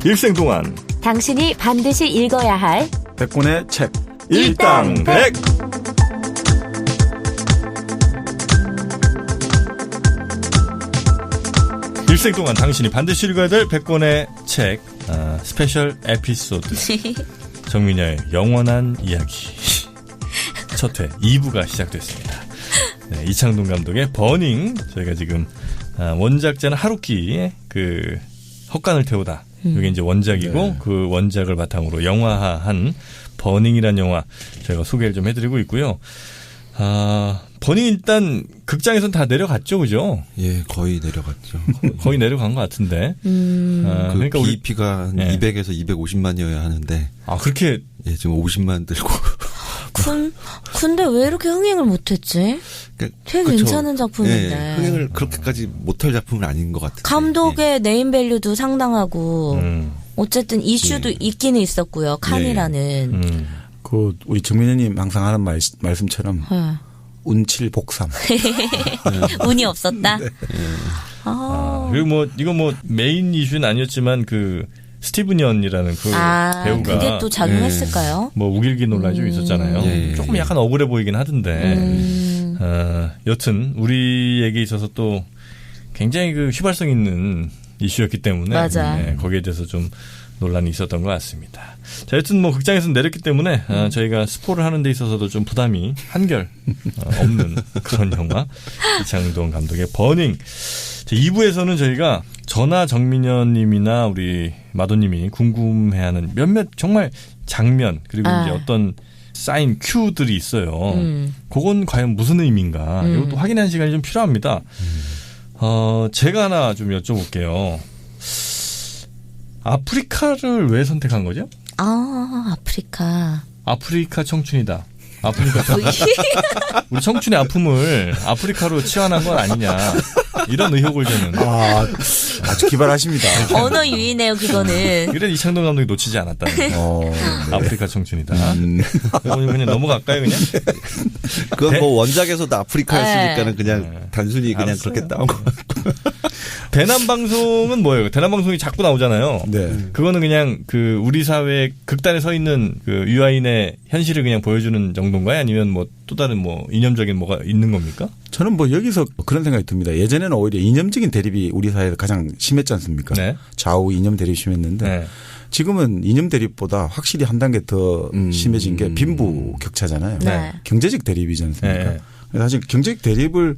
일생 동안 당신이 반드시 읽어야 할 100권의 책 일당백. 일생 동안 당신이 반드시 읽어야 될 100권의 책 스페셜 에피소드 정민여의 영원한 이야기 첫 회 2부가 시작됐습니다. 네, 이창동 감독의 버닝. 저희가 지금 원작자는 하루키의 그 헛간을 태우다. 이게 이제 원작이고 네. 그 원작을 바탕으로 영화화한 버닝이라는 영화 저희가 소개를 좀 해드리고 있고요. 버닝 일단 극장에서는 다 내려갔죠, 그죠? 예, 거의 내려갔죠. 거의 내려간 것 같은데. 그러니까 우리 BEP가 예. 200에서 250만이어야 하는데. 그렇게 예, 지금 50만 들고. 근데 왜 이렇게 흥행을 못했지? 그러니까 되게 그쵸. 괜찮은 작품인데. 예, 흥행을 그렇게까지 못할 작품은 아닌 것 같은데. 감독의 네임밸류도 상당하고 어쨌든 이슈도 예. 있기는 있었고요. 칸이라는. 그 우리 정민현님 항상 하는 말씀처럼 운칠복삼. 운이 없었다. 네. 그리고 뭐 이거 뭐 메인 이슈는 아니었지만 그 스티븐 연이라는 그 배우가 그게 또 작용했을까요? 뭐 우길기 논란이 좀 있었잖아요. 예. 조금 약간 억울해 보이긴 하던데. 여튼 우리에게 있어서 또 굉장히 그 휘발성 있는 이슈였기 때문에 맞아. 네, 거기에 대해서 좀 논란이 있었던 것 같습니다. 자, 여튼 뭐 극장에서는 내렸기 때문에 저희가 스포를 하는 데 있어서도 좀 부담이 한결 없는 그런 영화 이창동 감독의 버닝. 자, 2부에서는 저희가 전하 정민현 님이나 우리 마도님이 궁금해하는 몇몇 정말 장면 그리고 이제 어떤 사인 큐들이 있어요. 그건 과연 무슨 의미인가 이것도 확인하는 시간이 좀 필요합니다. 제가 하나 좀 여쭤볼게요. 아프리카를 왜 선택한 거죠? 아프리카 청춘이다. 우리 청춘의 아픔을 아프리카로 치환한 건 아니냐. 이런 의혹을 저는. 아주 기발하십니다. 언어 유희네요, 그거는. 그래 이창동 감독이 놓치지 않았다는. 네. 아프리카 청춘이다. 그냥 넘어갈까요, 그냥? 그건 뭐 원작에서도 아프리카였으니까는 그냥 단순히 그냥 알았어요. 그렇게 따온 거 같고. 대남 방송은 뭐예요? 대남 방송이 자꾸 나오잖아요. 네. 그거는 그냥 그 우리 사회 극단에 서 있는 그 유아인의 현실을 그냥 보여주는 정도인가요? 아니면 뭐 또 다른 뭐 이념적인 뭐가 있는 겁니까? 저는 뭐 여기서 그런 생각이 듭니다. 예전에는 오히려 이념적인 대립이 우리 사회에서 가장 심했지 않습니까? 네. 좌우 이념 대립이 심했는데 네. 지금은 이념 대립보다 확실히 한 단계 더 심해진 게 빈부 격차잖아요. 네. 경제적 대립이지 않습니까? 네. 사실 경제적 대립을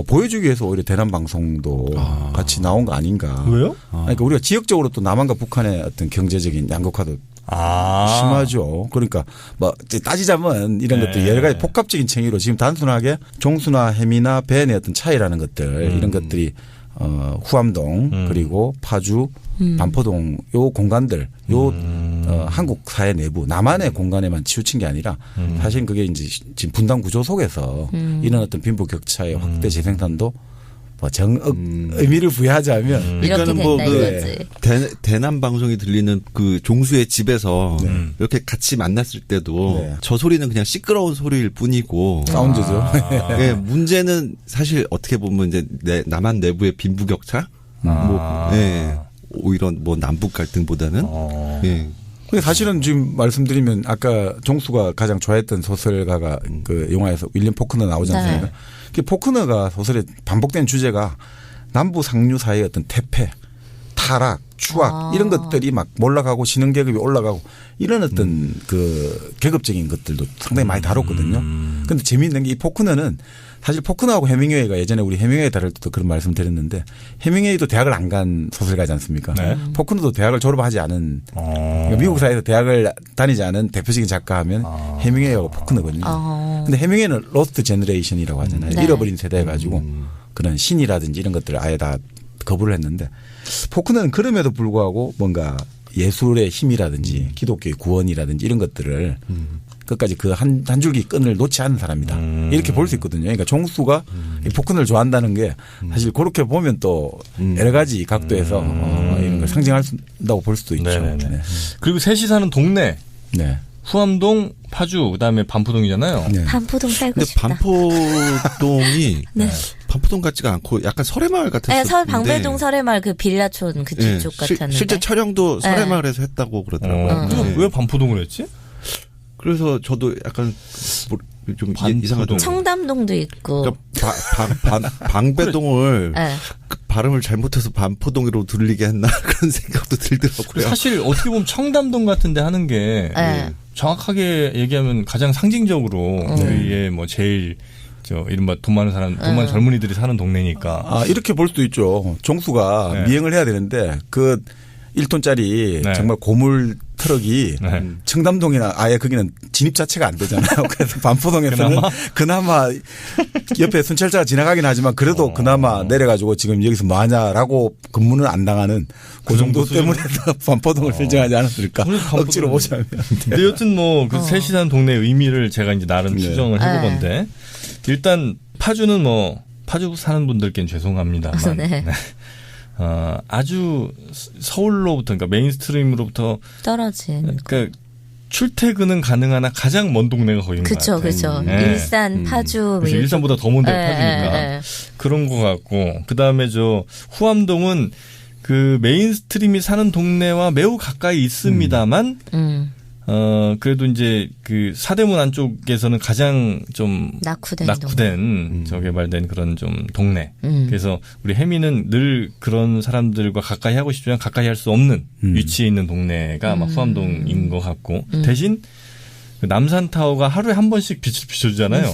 보여주기 위해서 오히려 대남 방송도 같이 나온 거 아닌가. 왜요? 그러니까 우리가 지역적으로 또 남한과 북한의 어떤 경제적인 양극화도 심하죠. 그러니까 뭐 따지자면 이런 것들 여러 가지 복합적인 챙이로 지금 단순하게 종수나 해미나 벤의 어떤 차이라는 것들 이런 것들이 후암동 그리고 파주 반포동 요 공간들 한국 사회 내부 남한의 공간에만 치우친 게 아니라 사실 그게 이제 지금 분단 구조 속에서 이런 어떤 빈부 격차의 확대 재생산도 뭐 의미를 부여하자면 그러니까는 뭐 이거지. 대남 방송이 들리는 그 종수의 집에서 이렇게 같이 만났을 때도 저 소리는 그냥 시끄러운 소리일 뿐이고 사운드죠. 예, 문제는 사실 어떻게 보면 이제 남한 내부의 빈부격차, 오히려 뭐 남북 갈등보다는 예. 근데 사실은 지금 말씀드리면 아까 종수가 가장 좋아했던 소설가가 그 영화에서 윌리엄 포크너 나오지 않습니까? 네. 그 포크너가 소설에 반복된 주제가 남부 상류 사이의 어떤 태폐, 타락, 추악 이런 것들이 막 몰락하고 신흥 계급이 올라가고 이런 어떤 그 계급적인 것들도 상당히 많이 다뤘거든요. 그런데 재미있는 게 이 포크너는 사실 포크너하고 해밍웨이가 예전에 우리 해밍웨이 다룰 때도 그런 말씀 드렸는데 해밍웨이도 대학을 안 간 소설가지 않습니까? 네. 포크너도 대학을 졸업하지 않은 그러니까 미국 사회에서 대학을 다니지 않은 대표적인 작가 하면 해밍웨이하고 포크너거든요. 근데 해밍웨이는 로스트 제너레이션이라고 하잖아요. 네. 잃어버린 세대 가지고 그런 신이라든지 이런 것들을 아예 다 거부를 했는데 포크너는 그럼에도 불구하고 뭔가 예술의 힘이라든지 기독교의 구원이라든지 이런 것들을 끝까지 그 한 줄기 끈을 놓지 않은 사람이다. 이렇게 볼 수 있거든요. 그러니까 종수가 이 포크너를 좋아한다는 게 사실 그렇게 보면 또 여러 가지 각도에서 이런 걸 상징한다고 볼 수도 있죠. 네네네. 네. 그리고 셋이 사는 동네 네. 후암동, 파주, 그다음에 반포동이잖아요. 네. 반포동 살고 근데 싶다. 반포동이 반포동 같지가 않고 약간 설해마을 같았었는데. 네, 서울 방배동 설해마을 그 빌라촌 그쪽 같았는데. 실제 촬영도 설해마을에서 했다고 그러더라고요. 왜 반포동을 했지? 그래서 저도 약간 좀 이상하죠. 청담동도 있고. 그러니까 방배동을 발음을 잘못해서 반포동으로 들리게 했나 그런 생각도 들더라고요. 사실 어떻게 보면 청담동 같은데 하는 게 정확하게 얘기하면 가장 상징적으로 우리의 뭐 제일 이른바 돈 많은 사람, 돈 많은 젊은이들이 사는 동네니까. 아, 이렇게 볼 수도 있죠. 종수가 미행을 해야 되는데 그 1톤짜리 정말 고물 트럭이 청담동이나 아예 거기는 진입 자체가 안 되잖아요. 그래서 반포동에서는 그나마 옆에 순찰차가 지나가긴 하지만 그래도 그나마 내려가지고 지금 여기서 뭐 하냐라고 근무는 안 당하는 그 정도 때문에 반포동을 설정하지 않았을까. 억지로 보자면. 근데 여튼 뭐 그 셋이 사는 동네의 의미를 제가 이제 나름 추정을 해보건데 일단 파주는 뭐 파주 사는 분들께는 죄송합니다만. 아주 서울로부터 그러니까 메인스트림으로부터 떨어진. 그러니까 출퇴근은 가능하나 가장 먼 동네가 거긴 것 같아요. 그렇죠. 일산, 파주. 일산보다 더 먼 데가 파주니까 그런 것 같고 그다음에 저 후암동은 그 메인스트림이 사는 동네와 매우 가까이 있습니다만 그래도 이제 그 사대문 안쪽에서는 가장 좀 낙후된 저 개발된 그런 좀 동네. 그래서 우리 혜미는 늘 그런 사람들과 가까이 하고 싶지만 가까이 할 수 없는 위치에 있는 동네가 아마 후암동인 것 같고 대신 그 남산타워가 하루에 한 번씩 빛을 비춰주잖아요.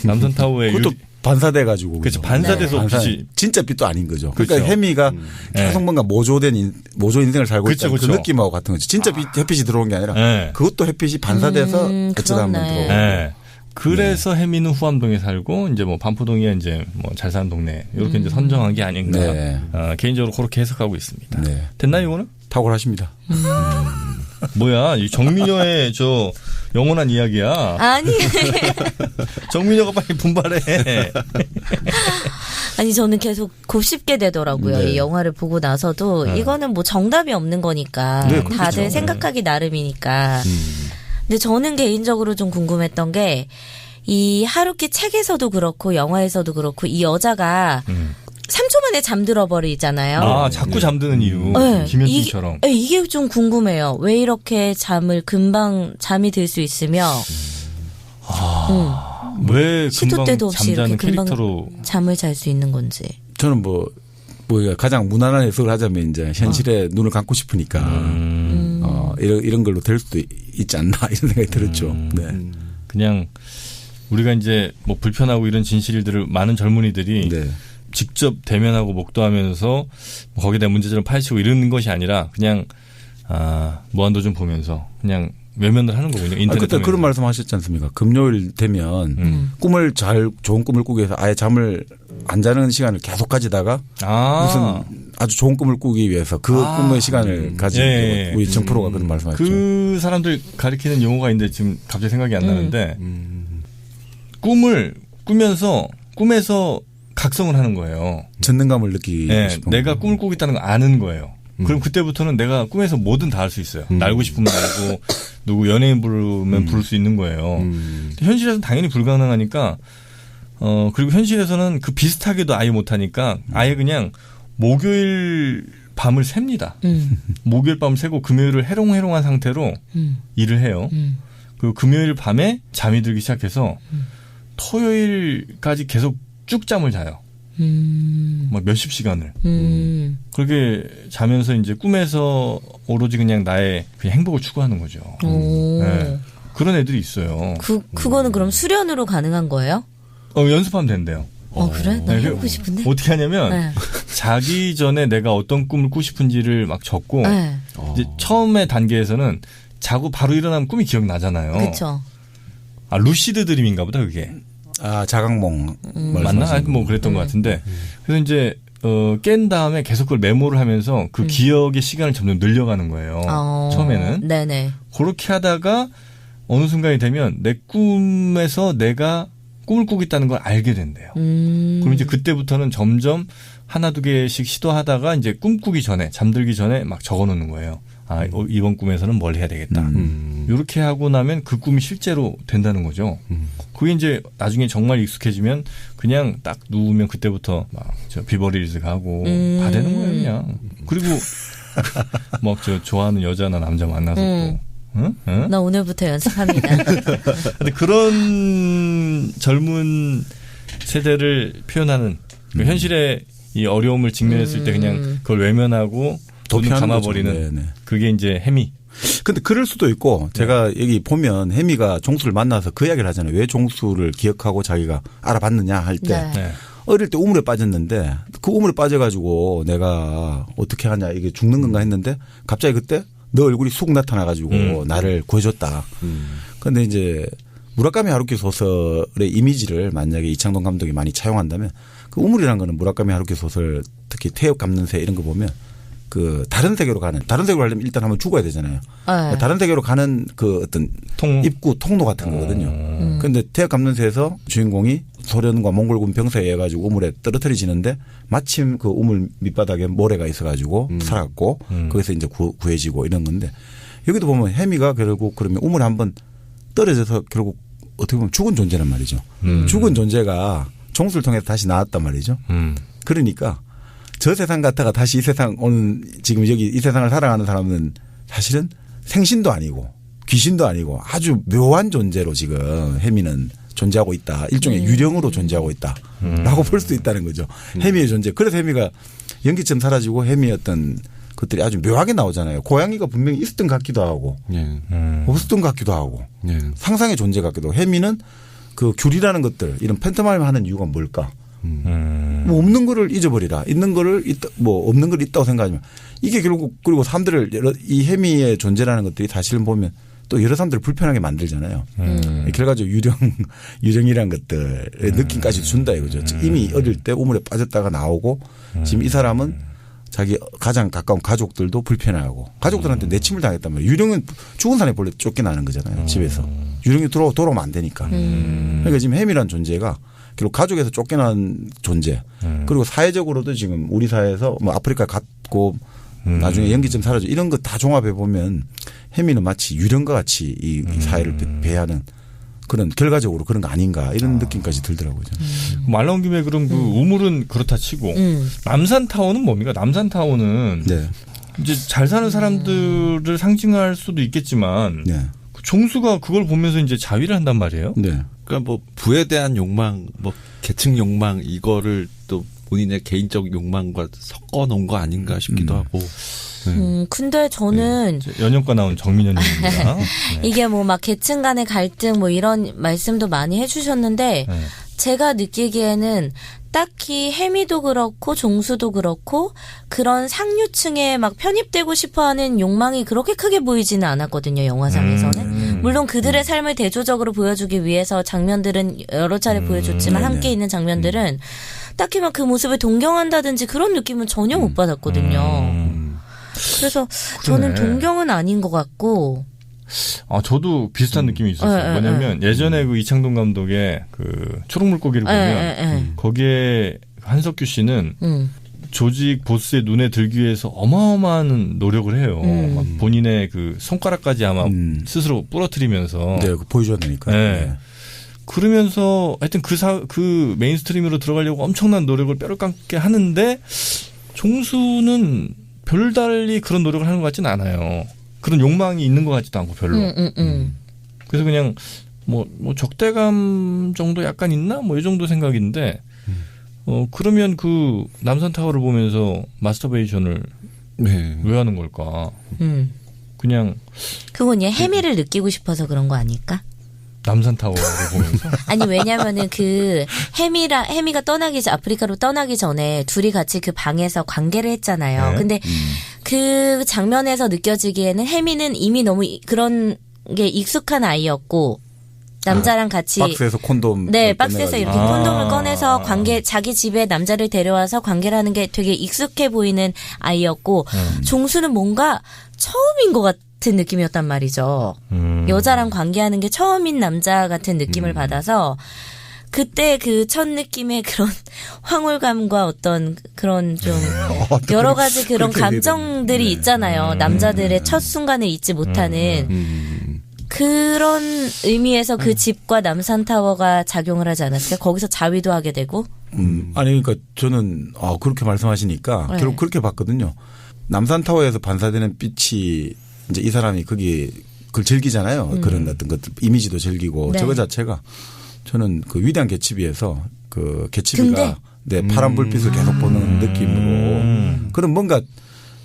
남산타워에 그것도 반사돼 가지고 그렇죠. 반사돼서 빛이 진짜 빛도 아닌 거죠. 그러니까 그렇죠. 혜미가 계속 뭔가 모조 인생을 살고 있다는 그 느낌하고 같은 거죠. 진짜 햇빛이 들어온 게 아니라 그것도 햇빛이 반사돼서 어쩌다 보면 들어오고. 그래서 혜미는 후암동에 살고 이제 뭐 반포동이 이제 뭐 잘 사는 동네 이렇게 이제 선정한 게 아닌가. 개인적으로 그렇게 해석하고 있습니다. 됐나요, 이거는? 탁월하십니다. 뭐야, 이 정민여의 저 영원한 이야기야. 아니. 정민여가 빨리 분발해. 아니 저는 계속 곱씹게 되더라고요. 이 영화를 보고 나서도 이거는 뭐 정답이 없는 거니까 다들 생각하기 나름이니까. 근데 저는 개인적으로 좀 궁금했던 게 이 하루키 책에서도 그렇고 영화에서도 그렇고 이 여자가 3초 만에 잠들어 버리잖아요. 아, 자꾸 잠드는 이유. 김현진처럼. 이게 좀 궁금해요. 왜 이렇게 금방 잠이 들 수 있으며 왜 시도 때도 없이 이렇게 금방 캐릭터로 잠을 잘 수 있는 건지. 저는 뭐 가장 무난한 해석을 하자면 이제 현실에 눈을 감고 싶으니까 이런 걸로 될 수도 있지 않나 이런 생각이 들었죠. 그냥 우리가 이제 뭐 불편하고 이런 진실들을 많은 젊은이들이 직접 대면하고 목도하면서 거기에 대한 문제점을 파헤치고 이러는 것이 아니라 그냥 무한도전 보면서 그냥 외면을 하는 거군요. 인터넷 그때 그런 말씀하셨지 않습니까? 금요일 되면 좋은 꿈을 꾸기 위해서 아예 잠을 안 자는 시간을 계속 가지다가 무슨 아주 좋은 꿈을 꾸기 위해서 그 꿈의 시간을 가지고 우리 정프로가 그런 말씀하셨죠. 그 사람들 가리키는 용어가 있는데 지금 갑자기 생각이 안 나는데 꿈을 꾸면서 꿈에서 각성을 하는 거예요. 전능감을 느끼고 싶은 내가 꿈을 꾸고 있다는 걸 아는 거예요. 그럼 그때부터는 내가 꿈에서 뭐든 다 할 수 있어요. 날고 싶으면 날고 누구 연예인 부르면 부를 수 있는 거예요. 현실에서는 당연히 불가능하니까 그리고 현실에서는 그 비슷하게도 아예 못하니까 아예 그냥 목요일 밤을 셉니다. 목요일 밤을 새고 금요일을 해롱해롱한 상태로 일을 해요. 그리고 금요일 밤에 잠이 들기 시작해서 토요일까지 계속 쭉 잠을 자요. 막 몇십 시간을. 그렇게 자면서 이제 꿈에서 오로지 그냥 나의 그냥 행복을 추구하는 거죠. 그런 애들이 있어요. 그거는 그럼 수련으로 가능한 거예요? 연습하면 된대요. 그래? 나 해보고 싶은데. 어떻게 하냐면 자기 전에 내가 어떤 꿈을 꾸고 싶은지를 막 적고 이제 처음에 단계에서는 자고 바로 일어나면 꿈이 기억나잖아요. 그렇죠. 루시드 드림인가 보다 그게. 자각몽 맞나? 뭐 그랬던 것 같은데. 그래서 이제 깬 다음에 계속 그걸 메모를 하면서 그 기억의 시간을 점점 늘려가는 거예요. 처음에는. 네네. 그렇게 하다가 어느 순간이 되면 내 꿈에서 내가 꿈을 꾸고 있다는 걸 알게 된대요. 그럼 이제 그때부터는 점점 하나 두 개씩 시도하다가 이제 꿈꾸기 전에 잠들기 전에 막 적어놓는 거예요. 이번 꿈에서는 뭘 해야 되겠다. 이렇게 하고 나면 그 꿈이 실제로 된다는 거죠. 그게 이제 나중에 정말 익숙해지면 그냥 딱 누우면 그때부터 막 저 비버리힐즈 가고 다 되는 거예요, 그냥. 그리고 막 저 좋아하는 여자나 남자 만나서 또. 응? 나 오늘부터 연습합니다. 근데 그런 젊은 세대를 표현하는 그 현실의 이 어려움을 직면했을 때 그냥 그걸 외면하고 눈을 감아버리는 그게 이제 해미. 근데 그럴 수도 있고 제가 여기 보면 해미가 종수를 만나서 그 이야기를 하잖아요. 왜 종수를 기억하고 자기가 알아봤느냐 할 때. 네. 어릴 때 우물에 빠졌는데 그 우물에 빠져가지고 내가 어떻게 하냐 이게 죽는 건가 했는데 갑자기 그때 너 얼굴이 쑥 나타나가지고 나를 구해줬다. 그런데 이제 무라카미 하루키 소설의 이미지를 만약에 이창동 감독이 많이 차용한다면 그 우물이라는 거는 무라카미 하루키 소설 특히 태엽 감는새 이런 거 보면 그 다른 세계로 가려면 일단 한번 죽어야 되잖아요. 네. 다른 세계로 가는 그 어떤 입구 통로 같은 거거든요. 그런데 태엽 감는새에서 주인공이 소련과 몽골군 병사에 의해 가지고 우물에 떨어뜨려지는데 마침 그 우물 밑바닥에 모래가 있어가지고 살았고 거기서 이제 구해지고 이런 건데 여기도 보면 해미가 결국 그러면 우물에 한번 떨어져서 결국 어떻게 보면 죽은 존재란 말이죠. 죽은 존재가 종수를 통해서 다시 나왔단 말이죠. 그러니까 저 세상 갔다가 다시 이 세상 오는 지금 여기 이 세상을 살아가는 사람은 사실은 생신도 아니고 귀신도 아니고 아주 묘한 존재로 지금 해미는 존재하고 있다. 일종의 유령으로 존재하고 있다라고 볼 수도 있다는 거죠. 해미의 존재. 그래서 해미가 연기처럼 사라지고 해미의 어떤 것들이 아주 묘하게 나오잖아요. 고양이가 분명히 있었던 것 같기도 하고 없었던 것 같기도 하고 상상의 존재 같기도 하고 해미는 그 귤이라는 것들 이런 팬터마임 하는 이유가 뭘까? 뭐 없는 거를 잊어버리라. 있는 거를 뭐 없는 걸 있다고 생각하지만 이게 결국 그리고 사람들을 이 해미의 존재라는 것들이 사실은 보면 또 여러 사람들을 불편하게 만들잖아요. 결과적으로 유령이라는 것들의 느낌까지 준다 이거죠. 이미 어릴 때 우물에 빠졌다가 나오고 지금 이 사람은 자기 가장 가까운 가족들도 불편해하고 가족들한테 내침을 당했단 말이에요. 유령은 죽은 사람이 본래 쫓겨나는 거잖아요. 집에서. 유령이 돌아오면 안 되니까. 그러니까 지금 해미라는 존재가 결국 가족에서 쫓겨난 존재 그리고 사회적으로도 지금 우리 사회에서 뭐 아프리카 갔고 나중에 연기점 사라져 이런 거 다 종합해 보면 해미는 마치 유령과 같이 이 사회를 배회하는 그런 결과적으로 그런 거 아닌가 이런 느낌까지 들더라고요. 말 나온 김에 그럼 그 우물은 그렇다 치고 남산타워는 뭡니까? 남산타워는 네. 이제 잘 사는 사람들을 상징할 수도 있겠지만 네. 종수가 그걸 보면서 이제 자위를 한단 말이에요. 네. 그러니까 뭐 부에 대한 욕망, 뭐 계층 욕망 이거를 또 본인의 개인적 욕망과 섞어 놓은 거 아닌가 싶기도 하고. 근데 저는 연영과 나온 정민현님입니다. 네. 이게 뭐 막 계층 간의 갈등 뭐 이런 말씀도 많이 해주셨는데 제가 느끼기에는 딱히 해미도 그렇고 종수도 그렇고 그런 상류층에 막 편입되고 싶어하는 욕망이 그렇게 크게 보이지는 않았거든요. 영화상에서는. 물론 그들의 삶을 대조적으로 보여주기 위해서 장면들은 여러 차례 보여줬지만 함께 있는 장면들은 딱히 막 그 모습을 동경한다든지 그런 느낌은 전혀 못 받았거든요. 그래서 저는 동경은 아닌 것 같고. 저도 비슷한 느낌이 있었어요. 뭐냐면 예전에 그 이창동 감독의 그 초록물고기를 보면 거기에 한석규 씨는 조직 보스의 눈에 들기 위해서 어마어마한 노력을 해요. 막 본인의 그 손가락까지 아마 스스로 부러뜨리면서. 네, 보여줘야 되니까. 네. 네. 그러면서 하여튼 그 메인스트림으로 들어가려고 엄청난 노력을 뼈를 깎게 하는데 종수는 별달리 그런 노력을 하는 것 같지는 않아요. 그런 욕망이 있는 것 같지도 않고 별로. 그래서 그냥 뭐 적대감 정도 약간 있나? 뭐 이 정도 생각인데 그러면 그 남산타워를 보면서 마스터베이션을 왜 하는 걸까? 그냥 그건 해미를 느끼고 싶어서 그런 거 아닐까? 남산타워를 보면서? 아니 왜냐면은 그 해미가 아프리카로 떠나기 전에 둘이 같이 그 방에서 관계를 했잖아요. 네. 근데 그 장면에서 느껴지기에는 해미는 이미 너무 그런 게 익숙한 아이였고 남자랑 같이 박스에서 콘돔 박스에서 이렇게 콘돔을 꺼내서 자기 집에 남자를 데려와서 관계를 하는 게 되게 익숙해 보이는 아이였고 종수는 뭔가 처음인 것 같은 느낌이었단 말이죠. 여자랑 관계하는 게 처음인 남자 같은 느낌을 받아서 그때 그 첫 느낌의 그런 황홀감과 어떤 그런 좀 여러 가지 그런 감정들이 있잖아요. 남자들의 첫 순간을 잊지 못하는 그런 의미에서 그 집과 남산타워가 작용을 하지 않았을까요? 거기서 자위도 하게 되고. 아니 그러니까 저는 그렇게 말씀하시니까 네. 결국 그렇게 봤거든요. 남산타워에서 반사되는 빛이 이제 이 사람이 거기 그걸 즐기잖아요. 그런 어떤 것들 이미지도 즐기고 네. 저거 자체가 저는 그 위대한 개츠비에서 그 개츠비가 네, 파란 불빛을 계속 보는 느낌으로 그런 뭔가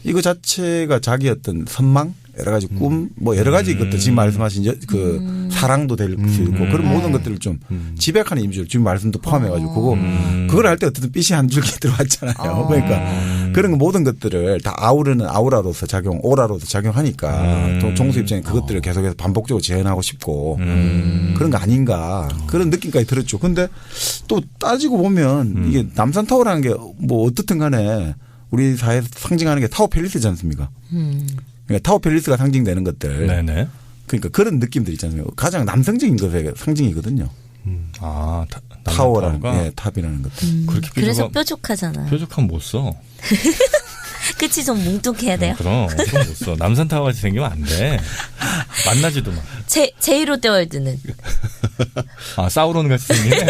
이거 자체가 자기 어떤 선망 여러 가지 꿈 뭐 여러 가지 것들 지금 말씀하신 그 사랑도 될 수 있고 그런 모든 것들을 좀 집약하는 이미지를 지금 말씀도 포함해가지고 그걸 할 때 어쨌든 빛이 한 줄기 들어왔잖아요. 그러니까 그런 모든 것들을 다 아우르는 아우라로서 오라로서 작용하니까 또 종수 입장에 그것들을 계속해서 반복적으로 재현하고 싶고 그런 거 아닌가 그런 느낌까지 들었죠. 근데 또 따지고 보면 이게 남산타워라는 게 뭐 어떻든 간에 우리 사회에서 상징하는 게 타워 팰리스지 않습니까? 그러니까 타워 팰리스가 상징되는 것들. 네네. 그러니까 그런 느낌들 있잖아요. 가장 남성적인 것의 상징이거든요. 타워라는 예, 탑이라는 것들. 그렇게 그래서 뾰족하잖아요. 뾰족하면 못 써. 끝이 좀 뭉뚱해야 돼요. 그럼 못 써. 남산타워 같이 생기면 안 돼. 만나지도 마. 제이롯데월드는 사우론 같이 생기네.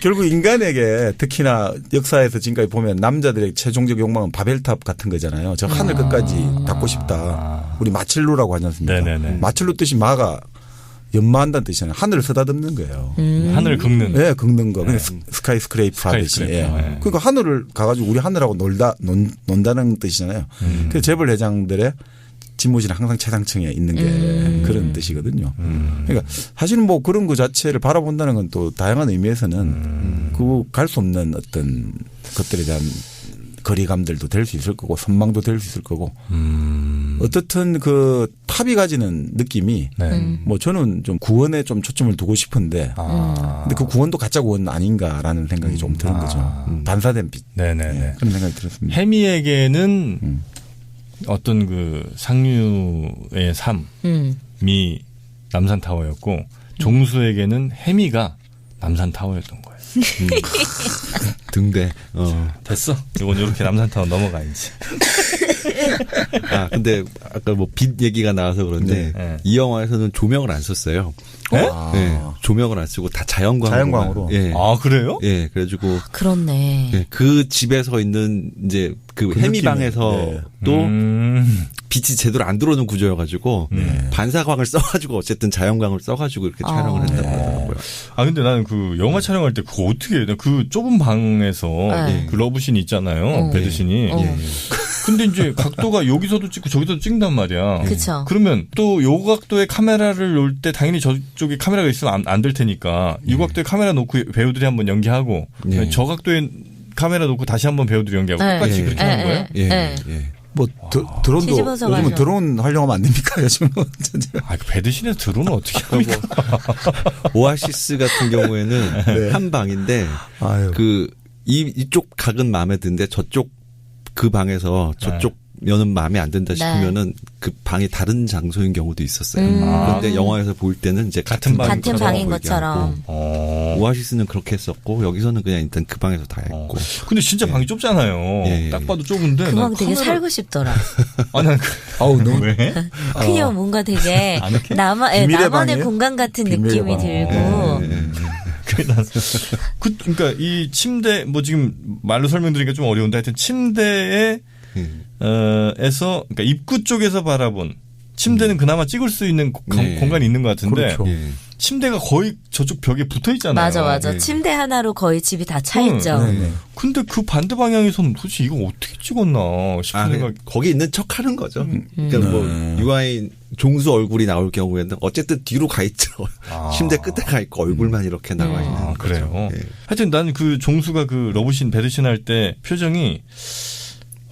결국 인간에게 특히나 역사에서 지금까지 보면 남자들의 최종적 욕망은 바벨탑 같은 거잖아요. 저 하늘 끝까지 닿고 싶다. 우리 마칠루라고 하지 않습니까? 네네네. 마칠루 뜻이 마가 연마한다는 뜻이잖아요. 하늘을 쓰다듬는 거예요. 하늘을 긁는. 네, 긁는 거. 그냥 스카이 스크레이프 하듯이. 예. 네. 그러니까 하늘을 가가지고 우리 하늘하고 논다는 뜻이잖아요. 그래서 재벌 회장들의 집무실은 항상 최상층에 있는 게 그런 뜻이거든요. 그러니까 사실은 뭐 그런 거 자체를 바라본다는 건 또 다양한 의미에서는 그 갈 수 없는 어떤 것들에 대한 거리감들도 될 수 있을 거고 선망도 될 수 있을 거고 어떻든 그 탑이 가지는 느낌이 뭐 저는 좀 구원에 좀 초점을 두고 싶은데 근데 그 구원도 가짜 구원 아닌가라는 생각이 좀 드는 거죠. 반사된 빛. 네네네. 네, 그런 생각이 들었습니다. 해미에게는 어떤 그 상류의 삶이 남산타워였고 종수에게는 해미가 남산타워였던 거예요. 등대. 됐어. 이건 이렇게 남산타워 넘어가 이제. 근데 아까 뭐 빛 얘기가 나와서 그런데 네. 이 영화에서는 조명을 안 썼어요. 네? 네. 조명을 안 쓰고 다 자연광으로. 예. 그래요? 예. 그래가지고 그렇네. 예, 그 집에서 있는 이제 그 해미방에서 또 빛이 제대로 안 들어오는 구조여가지고 반사광을 써가지고 어쨌든 자연광을 써가지고 이렇게 촬영을 했다고 하더라고요. 근데 나는 그 영화 촬영할 때 그거 어떻게 해요? 그 좁은 방에서 그 러브씬이 있잖아요. 배드씬이. 근데 이제 각도가 여기서도 찍고 저기서도 찍는단 말이야. 그쵸. 그러면 또 요 각도의 카메라를 놓을 때 당연히 저쪽에 카메라가 있으면 안 될 테니까 이 각도에 카메라 놓고 배우들이 한번 연기하고 저 각도에 카메라 놓고 다시 한번 배우들이 연기하고 똑같이 그렇게 하는 거예요? 예. 뭐 드론도 요즘은 드론 활용하면 안 됩니까? 요즘은. 그 배드신에서 드론은 어떻게 합니까? 오아시스 같은 경우에는 한 방인데 그 이쪽 각은 마음에 드는데 저쪽 그 방에서 저쪽 면은 마음에 안 든다 싶으면은 그 방이 다른 장소인 경우도 있었어요. 그런데 영화에서 볼 때는 이제 같은 방인 것처럼. 오아시스는 그렇게 했었고 여기서는 그냥 일단 그 방에서 다 했고. 근데 진짜 방이 좁잖아요. 딱 봐도 좁은데. 그 방 되게 살고 싶더라. 난 너무 왜? 그냥 뭔가 되게 나만의 공간 같은 느낌이 들고. 그러니까 이 침대 뭐 지금 말로 설명드리기가 좀 어려운데 하여튼 침대에 에서 그러니까 입구 쪽에서 바라본 침대는 그나마 찍을 수 있는 공간이 있는 것 같은데 그렇죠. 침대가 거의 저쪽 벽에 붙어 있잖아요. 맞아. 침대 하나로 거의 집이 다 차 있죠. 근데 그 반대 방향에서는 도대체 이거 어떻게 찍었나 싶은 생각. 거기 있는 척하는 거죠. 그러니까 뭐 유아인 종수 얼굴이 나올 경우에는 어쨌든 뒤로 가 있죠. 침대 끝에 가 있고 얼굴만 이렇게 나와 있는. 그래요. 하여튼 나는 그 종수가 그 러브씬 배드씬 할 때 표정이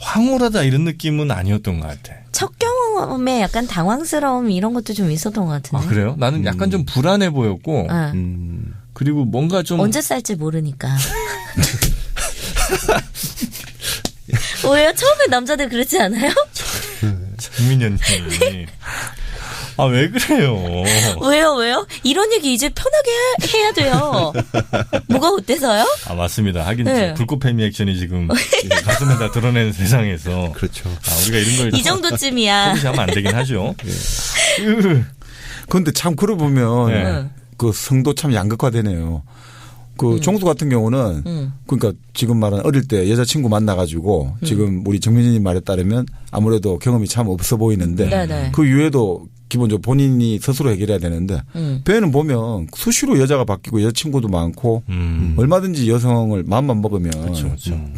황홀하다 이런 느낌은 아니었던 것 같아. 첫 경험에 약간 당황스러움 이런 것도 좀 있었던 것 같은데. 그래요? 나는 약간 좀 불안해 보였고 그리고 뭔가 좀 언제 쌀지 모르니까. 왜요? 처음에 남자들 그렇지 않아요? 장민현님이 아, 왜 그래요? 왜요? 이런 얘기 이제 편하게 해야 돼요. 뭐가 어때서요? 아, 맞습니다. 하긴 네. 불꽃팸 액션이 지금 가슴에다 드러내는 세상에서. 그렇죠. 아, 우리가 이런 걸. 이 정도쯤이야. 하면 안 되긴 하죠. 그런데 참, 그러고 보면 그 성도 참 양극화되네요. 그 종수 같은 경우는 그러니까 지금 말한 어릴 때 여자친구 만나가지고 지금 우리 정민희님 말에 따르면 아무래도 경험이 참 없어 보이는데 그 이후에도 기본적으로 본인이 스스로 해결해야 되는데 배는 보면 수시로 여자가 바뀌고 여자친구도 많고 얼마든지 여성을 마음만 먹으면 그렇죠.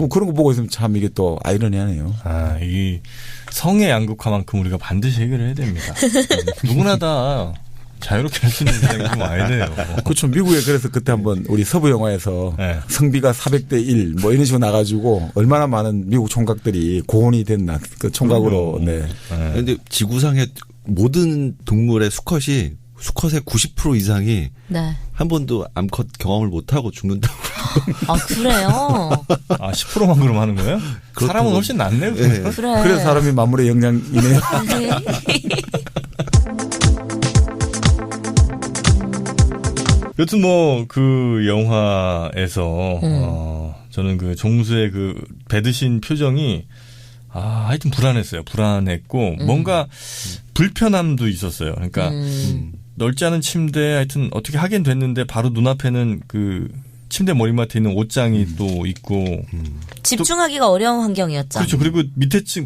그런 거 보고 있으면 참 이게 또 아이러니하네요. 아, 이 성의 양극화만큼 우리가 반드시 해결해야 됩니다. 누구나 다 자유롭게 할 수 있는 세상이 좀 와야 돼요. 그렇죠. 미국에 그래서 그때 한번 우리 서부 영화에서 네. 성비가 400대 1 뭐 이런 식으로 나가지고 얼마나 많은 미국 총각들이 고혼이 됐나 그 총각으로. 네. 그런데 지구상의 모든 동물의 수컷의 90% 이상이 네. 한 번도 암컷 경험을 못하고 죽는다고. 아, 그래요? 아, 10%만 그럼 하는 거예요? 사람은 훨씬 낫네요. 네. 그래. 그래서 사람이 만물의 영양이네요. 여튼 뭐 그 영화에서 저는 그 종수의 그 배드신 표정이 하여튼 불안했고 뭔가 불편함도 있었어요. 그러니까 넓지 않은 침대에 하여튼 어떻게 하긴 됐는데 바로 눈앞에는 그 침대 머리맡에 있는 옷장이 또 있고 집중하기가 어려운 환경이었죠. 그렇죠. 그리고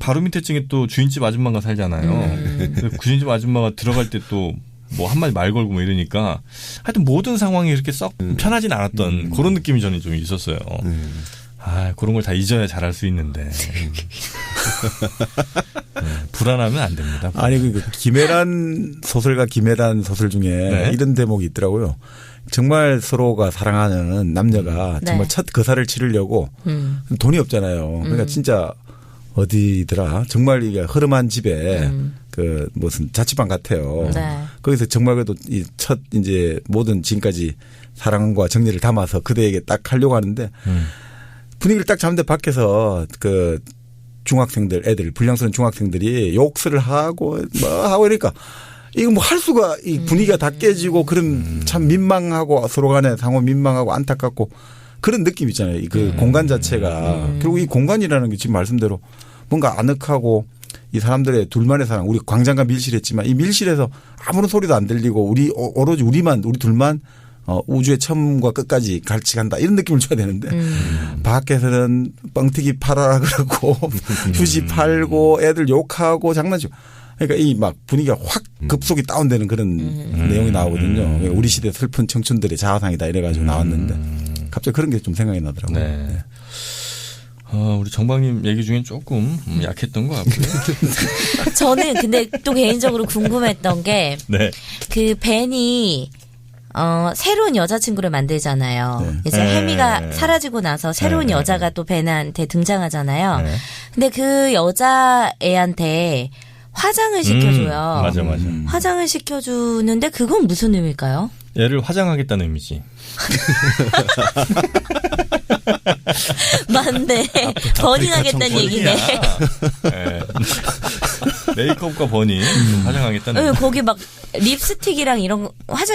바로 밑에 층에 또 주인집 아줌마가 살잖아요. 그 주인집 아줌마가 들어갈 때 또 뭐 한마디 말 걸고 뭐 이러니까 하여튼 모든 상황이 이렇게 썩 편하진 않았던 그런 느낌이 저는 좀 있었어요. 그런 걸 다 잊어야 잘할 수 있는데. 불안하면 안 됩니다. 아니, 그 김애란 소설 중에 네. 이런 대목이 있더라고요. 정말 서로가 사랑하는 남녀가 정말 첫 거사를 치르려고 돈이 없잖아요. 그러니까 진짜 어디더라? 정말 이게 허름한 집에 그 무슨 자취방 같아요. 네. 거기서 정말 그래도 이 첫 이제 모든 지금까지 사랑과 정리를 담아서 그대에게 딱 하려고 하는데 분위기를 딱 잡는데 밖에서 그 중학생들 애들 불량스러운 중학생들이 욕설을 하고 뭐 하고 이러니까 이거 뭐 할 수가 이 분위기가 다 깨지고 그런 참 민망하고 서로 간에 상호 민망하고 안타깝고 그런 느낌 있잖아요. 그 공간 자체가 결국 이 공간이라는 게 지금 말씀대로 뭔가 아늑하고 이 사람들의 둘만의 사랑 우리 광장과 밀실했지만 이 밀실에서 아무런 소리도 안 들리고 우리 오로지 우리 둘만 우주의 처음과 끝까지 같이 간다 이런 느낌을 줘야 되는데 밖에서는 뻥튀기 팔아라 그러고 휴지 팔고 애들 욕하고 장난치고 그러니까 이 막 분위기가 확 급속히 다운되는 그런 내용이 나오거든요. 우리 시대 슬픈 청춘들의 자화상이다 이래가지고 나왔는데 갑자기 그런 게 좀 생각이 나더라고요. 네. 네. 우리 정박님 얘기 중엔 조금 약했던 것 같고요. 저는 근데 또 개인적으로 궁금했던 게 그 벤이 새로운 여자친구를 만들잖아요. 네. 이제 혜미가 사라지고 나서 새로운 여자가 또 벤한테 등장하잖아요. 근데 그 여자애한테 화장을 시켜줘요. 맞아. 화장을 시켜주는데 그건 무슨 의미일까요? 얘를 화장하겠다는 의미지. 맞네. 버닝하겠다는 얘기네. 네. 메이크업과 버닝 화장하겠다는 의미. 거기 막 립스틱이랑 이런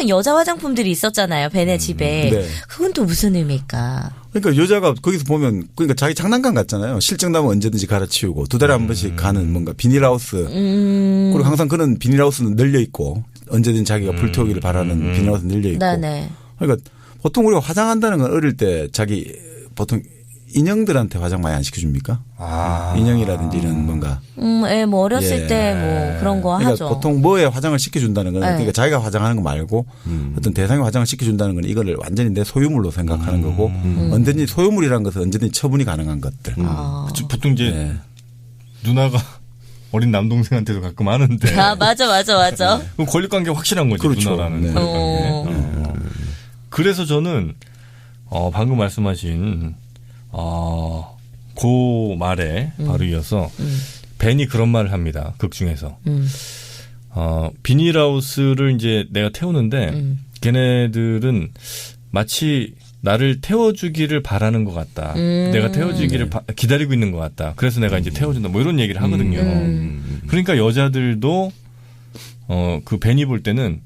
여자 화장품들이 있었잖아요. 벤의 집에. 네. 그건 또 무슨 의미일까? 그러니까 여자가 거기서 보면 그러니까 자기 장난감 같잖아요. 실증나면 언제든지 갈아치우고 2달에 한 번씩 가는 뭔가 비닐하우스. 그리고 항상 그런 비닐하우스는 널려 있고 언제든 자기가 불태우기를 바라는 비닐하우스 널려 있고. 네네. 그러니까 보통 우리가 화장한다는 건 어릴 때 자기 보통 인형들한테 화장 많이 안 시켜줍니까? 인형이라든지 이런 뭔가. 뭐 어렸을 때 뭐 그런 거 그러니까 하죠. 보통 뭐에 화장을 시켜준다는 건 그러니까 자기가 화장하는 거 말고 어떤 대상이 화장을 시켜준다는 건 이거를 완전히 내 소유물로 생각하는 거고 언제든지 소유물이라는 것은 언제든지 처분이 가능한 것들. 보통 이제 누나가 어린 남동생한테도 가끔 하는데. 맞아. 그럼 권력관계 확실한 거지. 그렇죠. 누나라는. 그래서 저는 방금 말씀하신 그 말에 바로 이어서 벤이 그런 말을 합니다. 극 중에서. 비닐하우스를 이제 내가 태우는데 걔네들은 마치 나를 태워주기를 바라는 것 같다. 내가 태워주기를 기다리고 있는 것 같다. 그래서 내가 이제 태워준다. 뭐 이런 얘기를 하거든요. 그러니까 여자들도 그 벤이 볼 때는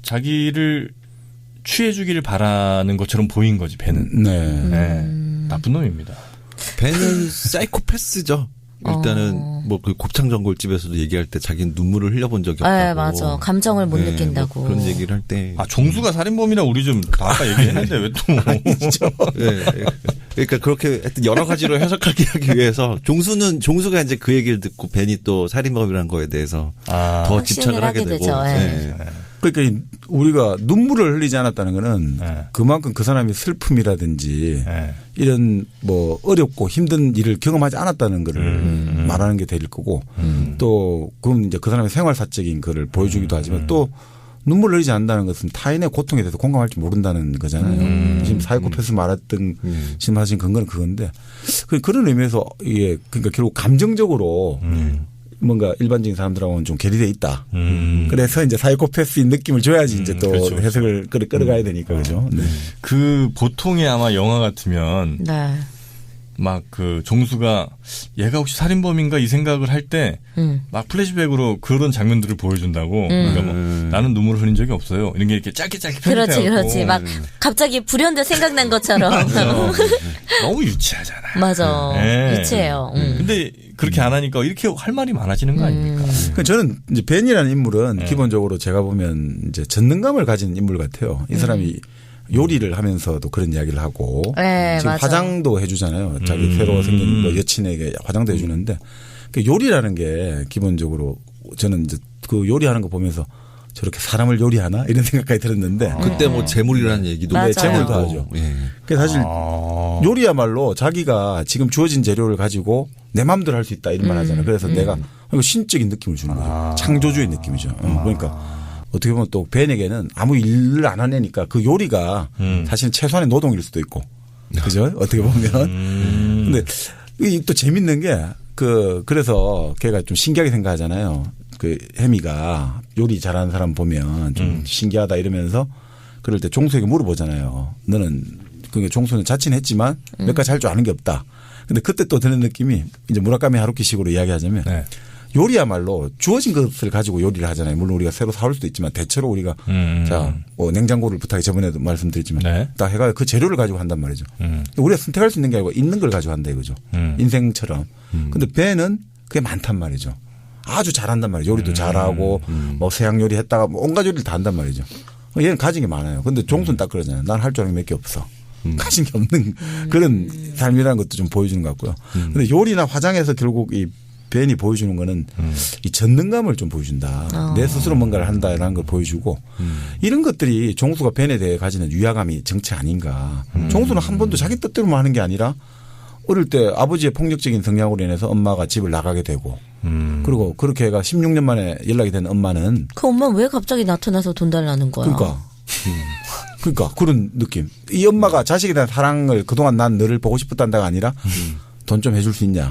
자기를 취해주기를 바라는 것처럼 보인 거지, 벤은. 네. 나쁜 놈입니다. 벤은 사이코패스죠. 일단은 뭐 그 곱창 전골집에서도 얘기할 때 자기는 눈물을 흘려본 적이 없다고. 네, 맞아. 감정을 못 느낀다고. 뭐 그런 얘기를 할 때. 종수가 살인범이라 우리 좀 아까 얘기했는데 왜 또. 네. 그러니까 그렇게 하여튼 여러 가지로 해석하기 하기 위해서 종수가 이제 그 얘기를 듣고 벤이 또 살인범이라는 거에 대해서 더 집착을 하게 되고. 네. 그러니까 우리가 눈물을 흘리지 않았다는 거는 그만큼 그 사람이 슬픔이라든지 이런 뭐 어렵고 힘든 일을 경험하지 않았다는 거를 말하는 게 될 거고 또 그건 이제 그 사람의 생활사적인 거를 보여주기도 하지만 또 눈물을 흘리지 않는다는 것은 타인의 고통에 대해서 공감할 줄 모른다는 거잖아요. 지금 사이코패스 말했던 지금 하신 근거는 그건데 그런 의미에서 이게 그러니까 결국 감정적으로 뭔가 일반적인 사람들하고는 좀 괴리돼 있다. 그래서 이제 사이코패스인 느낌을 줘야지 이제 또 그렇죠. 해석을 끌어가야 되니까 그죠. 네. 그 보통의 아마 영화 같으면 네. 막 그 종수가 얘가 혹시 살인범인가 이 생각을 할 때 막 플래시백으로 그런 장면들을 보여준다고. 그러니까 뭐 나는 눈물을 흘린 적이 없어요. 이런 게 이렇게 짧게 그렇지. 막 갑자기 불현듯 생각난 것처럼. 너무 유치하잖아. 맞아. 네. 유치해요. 근데 그렇게 안 하니까 이렇게 할 말이 많아지는 거 아닙니까? 저는 이제 벤이라는 인물은 기본적으로 제가 보면 이제 전능감을 가진 인물 같아요. 이 사람이 요리를 하면서도 그런 이야기를 하고 네, 지금 맞아. 화장도 해주잖아요. 자기 새로 생긴 뭐 여친에게 화장도 해주는데 그 요리라는 게 기본적으로 저는 이제 그 요리하는 거 보면서 저렇게 사람을 요리하나 이런 생각까지 들었는데 그때 뭐 재물이라는 얘기도 네, 재물도 하죠. 예. 그래서 사실 요리야말로 자기가 지금 주어진 재료를 가지고 내 마음대로 할 수 있다 이런 말 하잖아요. 그래서 내가 신적인 느낌을 주는 거죠. 창조주의 느낌이죠. 그러니까 어떻게 보면 또 벤에게는 아무 일을 안 하니까 그 요리가 사실은 최소한의 노동일 수도 있고. 그죠? 어떻게 보면. 근데 이게 또 재밌는 게 그래서 걔가 좀 신기하게 생각하잖아요. 그 해미가 요리 잘하는 사람 보면 좀 신기하다 이러면서 그럴 때 종수에게 물어보잖아요. 너는 그러니까 종수는 자친했지만 몇 가지 할 줄 아는 게 없다. 근데 그때 또 드는 느낌이 이제 무라카미 하루키식으로 이야기하자면 네. 요리야말로 주어진 것을 가지고 요리를 하잖아요. 물론 우리가 새로 사올 수도 있지만 대체로 우리가 자, 뭐 냉장고를 부탁해 저번에도 말씀드렸지만 네. 딱 해가 그 재료를 가지고 한단 말이죠. 우리가 선택할 수 있는 게 아니고 있는 걸 가지고 한다 이거죠. 인생처럼. 근데 벤은 그게 많단 말이죠. 아주 잘한단 말이죠. 요리도 잘하고 뭐 서양 요리 했다가 뭐 온갖 요리를 다 한단 말이죠. 얘는 가진 게 많아요. 근데 종수는 딱 그러잖아요. 난 할 줄 아는 게 몇 개 없어. 가진 게 없는 그런 삶이라는 것도 좀 보여주는 것 같고요. 근데 요리나 화장에서 결국 이 벤이 보여주는 거는 이 전능감을 좀 보여준다. 내 스스로 뭔가를 한다라는 걸 보여주고 이런 것들이 종수가 벤에 대해 가지는 위화감이 정치 아닌가. 종수는 한 번도 자기 뜻대로만 하는 게 아니라 어릴 때 아버지의 폭력적인 성향으로 인해서 엄마가 집을 나가게 되고 그리고 그렇게 해가 16년 만에 연락이 된 엄마는 그 엄마 왜 갑자기 나타나서 돈 달라는 거야? 그러니까 그런 느낌. 이 엄마가 자식에 대한 사랑을 그동안 난 너를 보고 싶었단다가 아니라 돈 좀 해줄 수 있냐.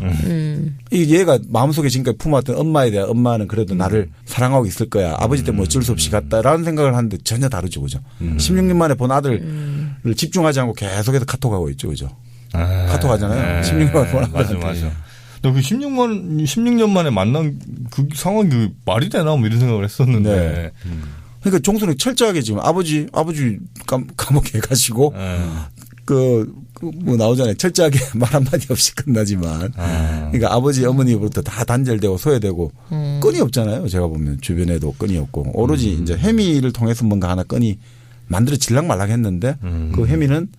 이 얘가 마음속에 지금까지 품어왔던 엄마에 대한 엄마는 그래도 나를 사랑하고 있을 거야. 아버지 때문에 어쩔 수 없이 갔다라는 생각을 하는데 전혀 다르죠. 그죠. 16년 만에 본 아들을 집중하지 않고 계속해서 카톡하고 있죠. 그죠. 카톡하잖아요. 16년 만에 본 아들. 맞아. 너 그 16년 만에 만난 그 상황이 말이 되나 뭐 이런 생각을 했었는데. 네. 그러니까 종수는 철저하게 지금 아버지 감옥에 가시고 뭐 나오잖아요. 철저하게 말 한마디 없이 끝나지만. 그러니까 아버지 어머니부터 다 단절되고 소외되고 끈이 없잖아요. 제가 보면 주변에도 끈이 없고 오로지 이제 해미를 통해서 뭔가 하나 끈이 만들어질랑 말랑 했는데 그 해미는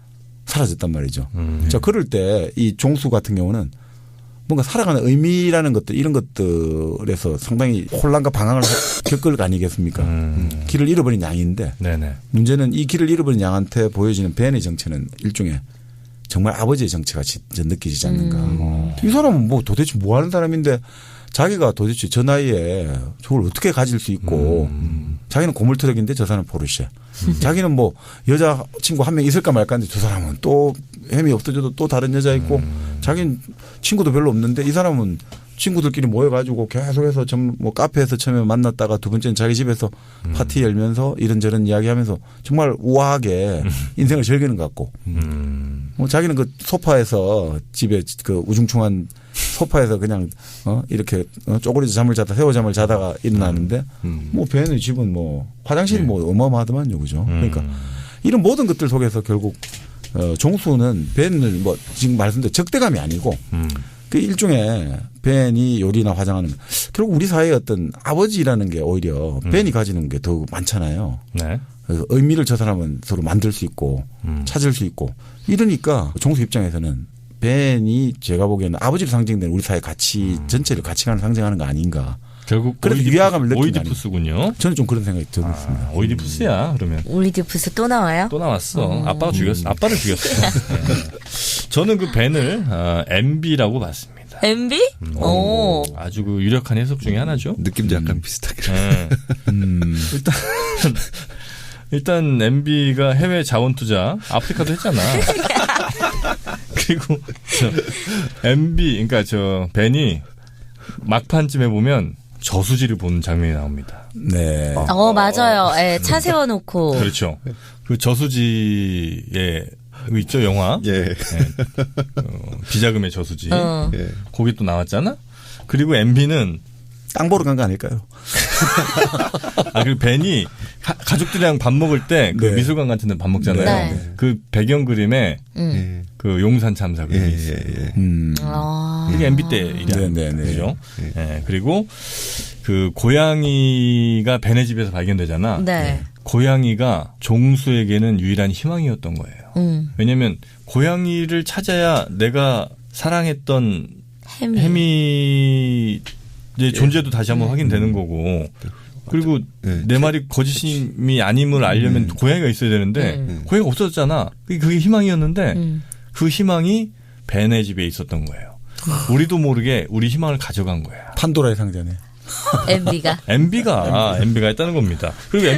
사라졌단 말이죠. 자, 그럴 때 이 종수 같은 경우는 뭔가 살아가는 의미라는 것들 이런 것들에서 상당히 혼란과 방황을 겪을 거 아니겠습니까? 길을 잃어버린 양인데 네네. 문제는 이 길을 잃어버린 양한테 보여지는 벤의 정체는 일종의 정말 아버지의 정체가 느껴지지 않는가. 이 사람은 뭐 도대체 뭐 하는 사람인데 자기가 도대체 저 나이에 저걸 어떻게 가질 수 있고 자기는 고물트럭인데 저 사람은 포르쉐. 자기는 뭐 여자친구 한 명 있을까 말까 하는데 저 사람은 또 햄이 없어져도 또 다른 여자 있고 자기는 친구도 별로 없는데 이 사람은 친구들끼리 모여가지고 계속해서 뭐 카페에서 처음에 만났다가 두 번째는 자기 집에서 파티 열면서 이런저런 이야기하면서 정말 우아하게 인생을 즐기는 것 같고 뭐 자기는 그 소파에서 집에 그 우중충한 소파에서 그냥 이렇게 쪼그리서 잠을 자다 새우 잠을 자다가 일어나는데 뭐 벤의 집은 뭐 화장실이 뭐 어마어마하더만요, 그죠? 그러니까 이런 모든 것들 속에서 결국 종수는 벤을 뭐 지금 말씀드린 적대감이 아니고 그 일종의 벤이 요리나 화장하는 결국 우리 사회의 어떤 아버지라는 게 오히려 벤이 가지는 게 더 많잖아요. 네. 그래서 의미를 저 사람은 서로 만들 수 있고 찾을 수 있고 이러니까 종수 입장에서는 벤이 제가 보기에는 아버지로 상징되는 우리 사회 가치 전체를 가치관을 상징하는 거 아닌가. 결국 그래서 위화감을 느끼는 오이디푸스군요. 저는 좀 그런 생각이 들었습니다. 오이디푸스야 그러면. 오이디푸스 또 나와요? 또 나왔어. 아빠가 죽였어. 아빠를 죽였어. 네. 저는 그 벤을 MB라고 봤습니다. MB? 오. 아주 그 유력한 해석 중에 하나죠. 느낌도 약간 비슷하게. 네. 일단 MB가 해외 자원 투자 아프리카도 했잖아. 그리고 MB 그러니까 벤이 막판쯤에 보면 저수지를 보는 장면이 나옵니다. 네. 맞아요. 네, 차 세워놓고. 그렇죠. 그 저수지에 있죠 영화. 예. 네. 비자금의 저수지. 예. 거기 또 나왔잖아. 그리고 MB는 땅 보러 간 거 아닐까요? 그리고 벤이 가족들이랑 밥 먹을 때 그 미술관 같은 데 밥 먹잖아요. 네. 그 배경 그림에 그 용산 참사 그림이 있어요. 이게 MB 때 일이야. 그죠? 네. 그리고 그 고양이가 벤의 집에서 발견되잖아. 네. 고양이가 종수에게는 유일한 희망이었던 거예요. 왜냐하면 고양이를 찾아야 내가 사랑했던 해미 이제 존재도 다시 한번 확인되는 거고. 그리고 내 말이 거짓임이 아님을 알려면 고양이가 있어야 되는데 고양이가 없어졌잖아. 그게 희망이었는데 그 희망이 벤의 집에 있었던 거예요. 우리도 모르게 우리 희망을 가져간 거야. 판도라의 상자네. MB가 했다는 겁니다. 그리고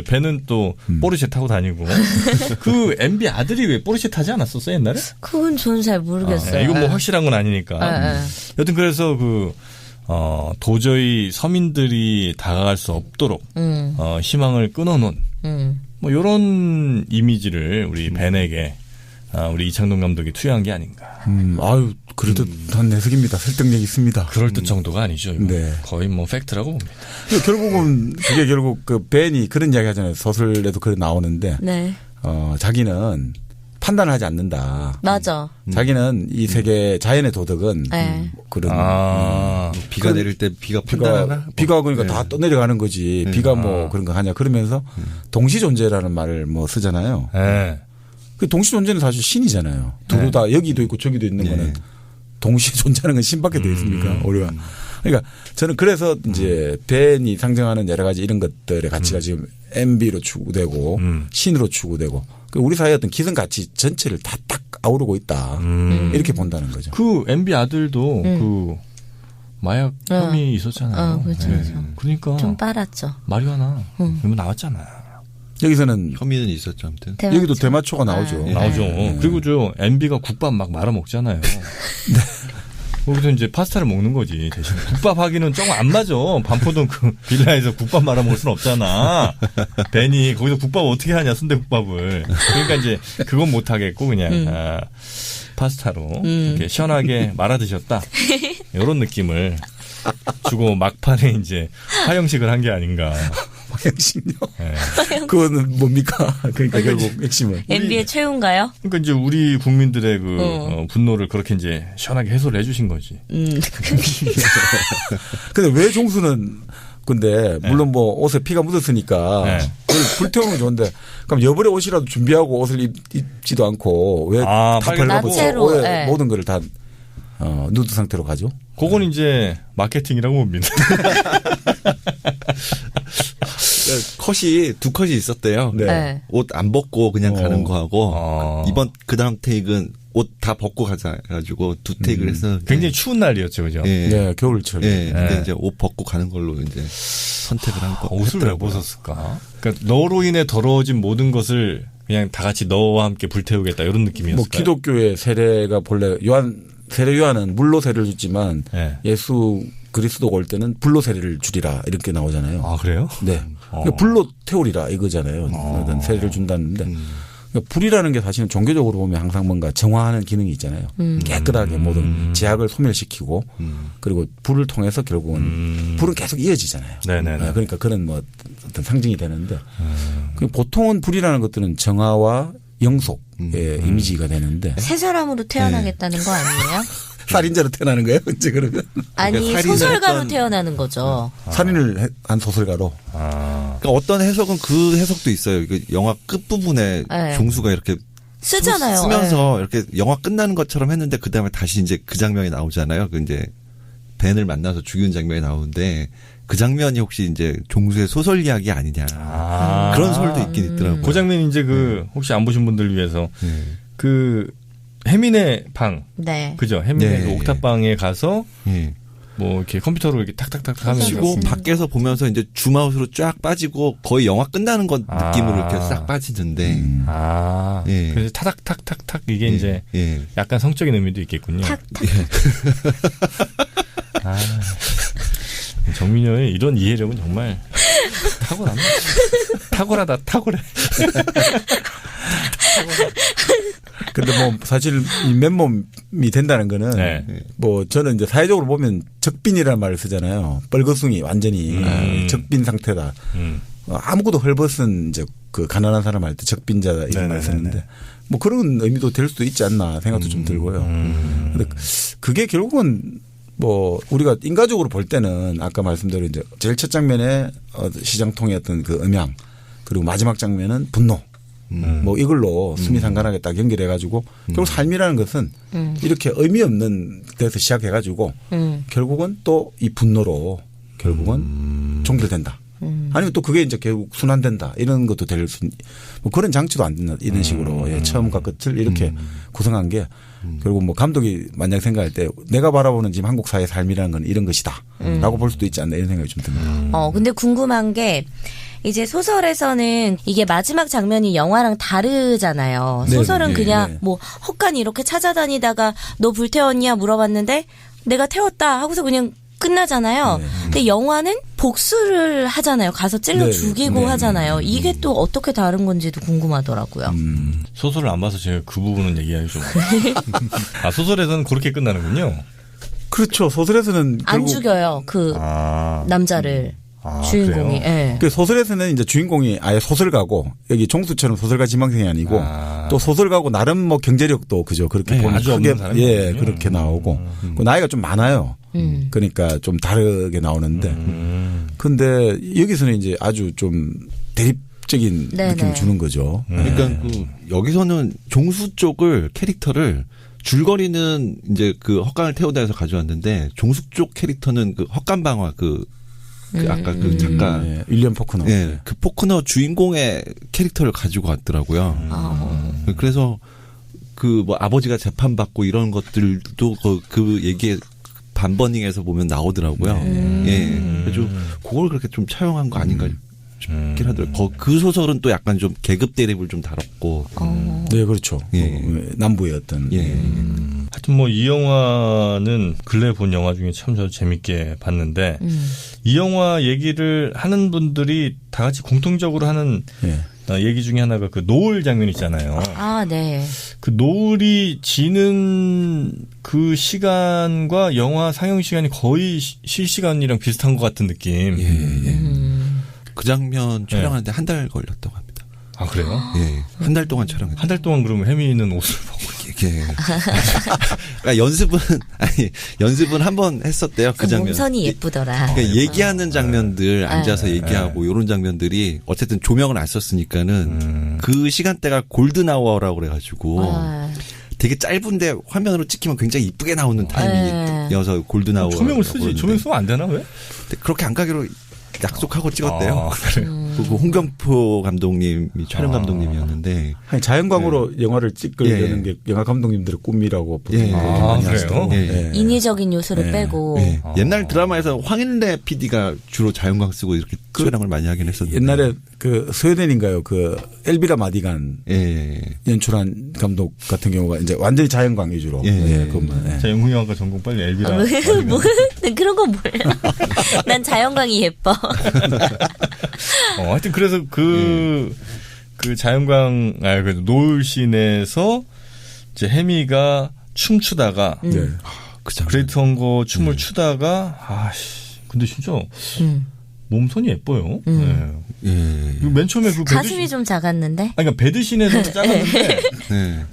벤은 또 포르쉐 타고 다니고 그 MB 아들이 왜 포르쉐 타지 않았었어 옛날에? 그건 저는 잘 모르겠어요. 이건 뭐 확실한 건 아니니까. 여튼 그래서 도저히 서민들이 다가갈 수 없도록 희망을 끊어놓은 뭐 이런 이미지를 우리 벤에게 우리 이창동 감독이 투여한 게 아닌가. 아유 그래도 단 해석입니다. 설득력 있습니다. 그럴 듯 정도가 아니죠. 네. 거의 뭐 팩트라고 봅니다. 결국은 그게 결국 그 벤이 그런 이야기 하잖아요. 소설에도 그래 나오는데 네. 자기는 판단을 하지 않는다. 맞아. 자기는 이 세계 자연의 도덕은 그런 비가 내릴 때 비가 판단하나? 비가 그러니까 다 떠내려가는 거지. 비가 뭐 그런 거 하냐 그러면서 동시 존재라는 말을 뭐 쓰잖아요. 그 동시 존재는 사실 신이잖아요. 두루 다 여기도 있고 저기도 있는 거는 동시 존재하는 건 신밖에 돼 있습니까? 우리가. 그러니까 저는 그래서 이제 벤이 상징하는 여러 가지 이런 것들의 가치가 지금 MB로 추구되고 신으로 추구되고 우리 사회의 어떤 기성 가치 전체를 다 딱 아우르고 있다. 이렇게 본다는 거죠. 그 MB 아들도 그 마약 혐의 있었잖아요. 그렇죠. 그러니까 좀 빨았죠. 마리화나 이거 나왔잖아요. 여기서는 혐의는 있었죠, 아무튼. 여기도 대마초가 나오죠. 나오죠. 그리고 MB가 국밥 막 말아 먹잖아요. 네. 거기서 이제 파스타를 먹는 거지. 대신 국밥 하기는 조금 안 맞아. 반포동 그 빌라에서 국밥 말아 먹을 수는 없잖아. 벤이 거기서 국밥 어떻게 하냐, 순대국밥을. 그러니까 이제 그건 못 하겠고 그냥 파스타로 이렇게 시원하게 말아 드셨다. 이런 느낌을 주고 막판에 이제 화형식을 한 게 아닌가. 화형식요? 네. 그거는 뭡니까? 그러니까 결국 핵심은. MB의 최후인가요? 그러니까 이제 우리 국민들의 분노를 그렇게 이제 시원하게 해소를 해주신 거지. 근데 왜 종수는 근데 물론 뭐 옷에 피가 묻었으니까 불태우는 건 좋은데 그럼 여벌의 옷이라도 준비하고 옷을 입지도 않고 왜 다 벌려놓고 모든 거를 다 누드 상태로 가죠? 그건 이제 마케팅이라고 봅니다. 컷이 두 컷이 있었대요. 네. 옷 안 벗고 그냥 가는 거하고 이번 그다음 테이크는 옷 다 벗고 가가지고 두 테이크를 해서 굉장히 추운 날이었죠, 그죠? 네, 겨울철. 근데 이제 옷 벗고 가는 걸로 이제 선택을 한 거. 옷을 왜 벗었을까? 그러니까 너로 인해 더러워진 모든 것을 그냥 다 같이 너와 함께 불태우겠다 이런 느낌이었어요. 뭐 기독교의 세례가 본래 세례 요한은 물로 세례를 줬지만 예수 그리스도가 올 때는 불로 세례를 주리라 이렇게 나오잖아요. 아 그래요? 네. 그러니까 불로 태우리라 이거잖아요. 세례를 준다는데 그러니까 불이라는 게 사실은 종교적으로 보면 항상 뭔가 정화하는 기능이 있잖아요. 깨끗하게 모든 제약을 소멸시키고 그리고 불을 통해서 결국은 불은 계속 이어지잖아요. 네네네. 그러니까 그런 뭐 어떤 상징이 되는데 보통은 불이라는 것들은 정화와 영속의 이미지가 되는데 새 사람으로 태어나겠다는 거 아니에요? 살인자로 태어나는 거예요? 언제 그러면? 아니 그러니까 소설가로 태어나는 거죠. 살인을 한 소설가로. 그러니까 어떤 해석은 그 해석도 있어요. 영화 끝부분에 종수가 이렇게 쓰잖아요. 쓰면서 이렇게 영화 끝나는 것처럼 했는데 그다음에 다시 이제 그 장면이 나오잖아요. 그 이제 벤을 만나서 죽이는 장면이 나오는데 그 장면이 혹시 이제 종수의 소설 이야기 아니냐. 그런 설도 있긴 있더라고요. 그 장면이 이제 혹시 안 보신 분들 위해서 그 혜민의 방. 네. 그죠? 혜민의 그 옥탑방에 가서 뭐 이렇게 컴퓨터로 이렇게 탁탁탁 하면서 밖에서 보면서 이제 줌아웃으로 쫙 빠지고 거의 영화 끝나는 것 느낌으로 이렇게 싹 빠지는데. 그래서 타닥탁탁탁 이게 이제 약간 성적인 의미도 있겠군요. 탁탁. 정민여의 이런 이해력은 정말 탁월합니다. 탁월하다, 탁월해. 근데 뭐 사실 이 맨몸이 된다는 거는 뭐 저는 이제 사회적으로 보면 적빈이라는 말을 쓰잖아요. 뻘거숭이 완전히 적빈 상태다. 아무것도 헐벗은 이제 그 가난한 사람 할 때 적빈자다 이런 말을 쓰는데 뭐 그런 의미도 될 수도 있지 않나 생각도 좀 들고요. 근데 그게 결국은 뭐 우리가 인과적으로 볼 때는 아까 말씀대로 이제 제일 첫 장면에 시장통의 어떤 그 음향 그리고 마지막 장면은 분노. 뭐 이걸로 수미상관하게 딱 연결해 가지고 결국 삶이라는 것은 이렇게 의미 없는 데서 시작해 가지고 결국은 또 이 분노로 결국은 종결된다. 아니면 또 그게 이제 결국 순환된다. 이런 것도 될 수 뭐 그런 장치도 안 된다. 이런 식으로 처음과 끝을 이렇게 구성한 게 결국 뭐 감독이 만약 생각할 때 내가 바라보는 지금 한국 사회의 삶이라는 건 이런 것이다. 라고 볼 수도 있지 않나 이런 생각이 좀 듭니다. 근데 궁금한 게 이제 소설에서는 이게 마지막 장면이 영화랑 다르잖아요. 소설은 그냥 뭐 헛간이 이렇게 찾아다니다가 너 불태웠냐 물어봤는데 내가 태웠다 하고서 그냥 끝나잖아요. 근데 영화는 복수를 하잖아요. 가서 찔러 죽이고 하잖아요. 이게 또 어떻게 다른 건지도 궁금하더라고요. 소설을 안 봐서 제가 그 부분은 얘기하기 좀. 소설에서는 그렇게 끝나는군요. 그렇죠. 소설에서는 안 죽여요. 그 남자를. 주인공이. 그 소설에서는 이제 주인공이 아예 소설가고 여기 종수처럼 소설가 지망생이 아니고 또 소설가고 나름 뭐 경제력도 그죠. 그렇게 보면 아주 크게 없는 사람이군요. 그렇게 나오고 그 나이가 좀 많아요. 그러니까 좀 다르게 나오는데 근데 여기서는 이제 아주 좀 대립적인 느낌을 주는 거죠. 그러니까 그 여기서는 종수 쪽을 캐릭터를 줄거리는 이제 그 헛간을 태우다 해서 가져왔는데 종수 쪽 캐릭터는 그 헛간방화 아까 그 작가 윌리엄 포크너. 그 포크너 주인공의 캐릭터를 가지고 왔더라고요. 그래서 그 뭐 아버지가 재판받고 이런 것들도 그 얘기에 반버닝에서 보면 나오더라고요. 그래서 그걸 그렇게 좀 차용한 거 아닌가 싶긴 하더라고요. 그 소설은 또 약간 좀 계급 대립을 좀 다뤘고. 네, 그렇죠. 남부의 어떤. 하여튼 뭐 이 영화는 근래 본 영화 중에 참 저 재밌게 봤는데 이 영화 얘기를 하는 분들이 다 같이 공통적으로 하는 얘기 중에 하나가 그 노을 장면 있잖아요. 네. 그 노을이 지는 그 시간과 영화 상영 시간이 거의 실시간이랑 비슷한 것 같은 느낌. 그 장면 촬영하는데 한 달 걸렸다고 합니다. 아, 그래요? 한 달 동안 촬영했어요. 한 달 동안 그러면 혜미는 옷을 벗고. 그러니까 연습은 한 번 했었대요. 그 장면. 몸선이 예쁘더라. 그러니까 얘기하는 장면들 앉아서 얘기하고 이런 장면들이 어쨌든 조명을 안 썼으니까는 그 시간대가 골든아워라고 그래가지고 되게 짧은데 화면으로 찍히면 굉장히 이쁘게 나오는 타이밍이어서 골든아워. 조명을 쓰지. 조명 쓰면 안 되나 왜? 그렇게 안 가기로 약속하고 찍었대요. 그 홍경표 감독님이 촬영 감독님이었는데 자연광으로 영화를 찍으려는 게 영화 감독님들의 꿈이라고 그래요? 인위적인 요소를 빼고 옛날 드라마에서 황인래 PD가 주로 자연광 쓰고 이렇게 촬영을 많이 하긴 했었는데 옛날에 그 스웨덴인가요? 그 엘비라 마디간 연출한 감독 같은 경우가 이제 완전히 자연광 위주로. 그것만. 자, 영국영화과 전공 빨리 엘비라. 뭐 그런 건 몰라. 난 자연광이 예뻐. 하여튼 그래서 그 그 그 노을신에서 이제 혜미가 춤추다가 그레이트 헝거 춤을 추다가 근데 진짜 몸선이 예뻐요. 맨 처음에 그 가슴이 좀 작았는데. 그러니까 배드신에서는 작았는데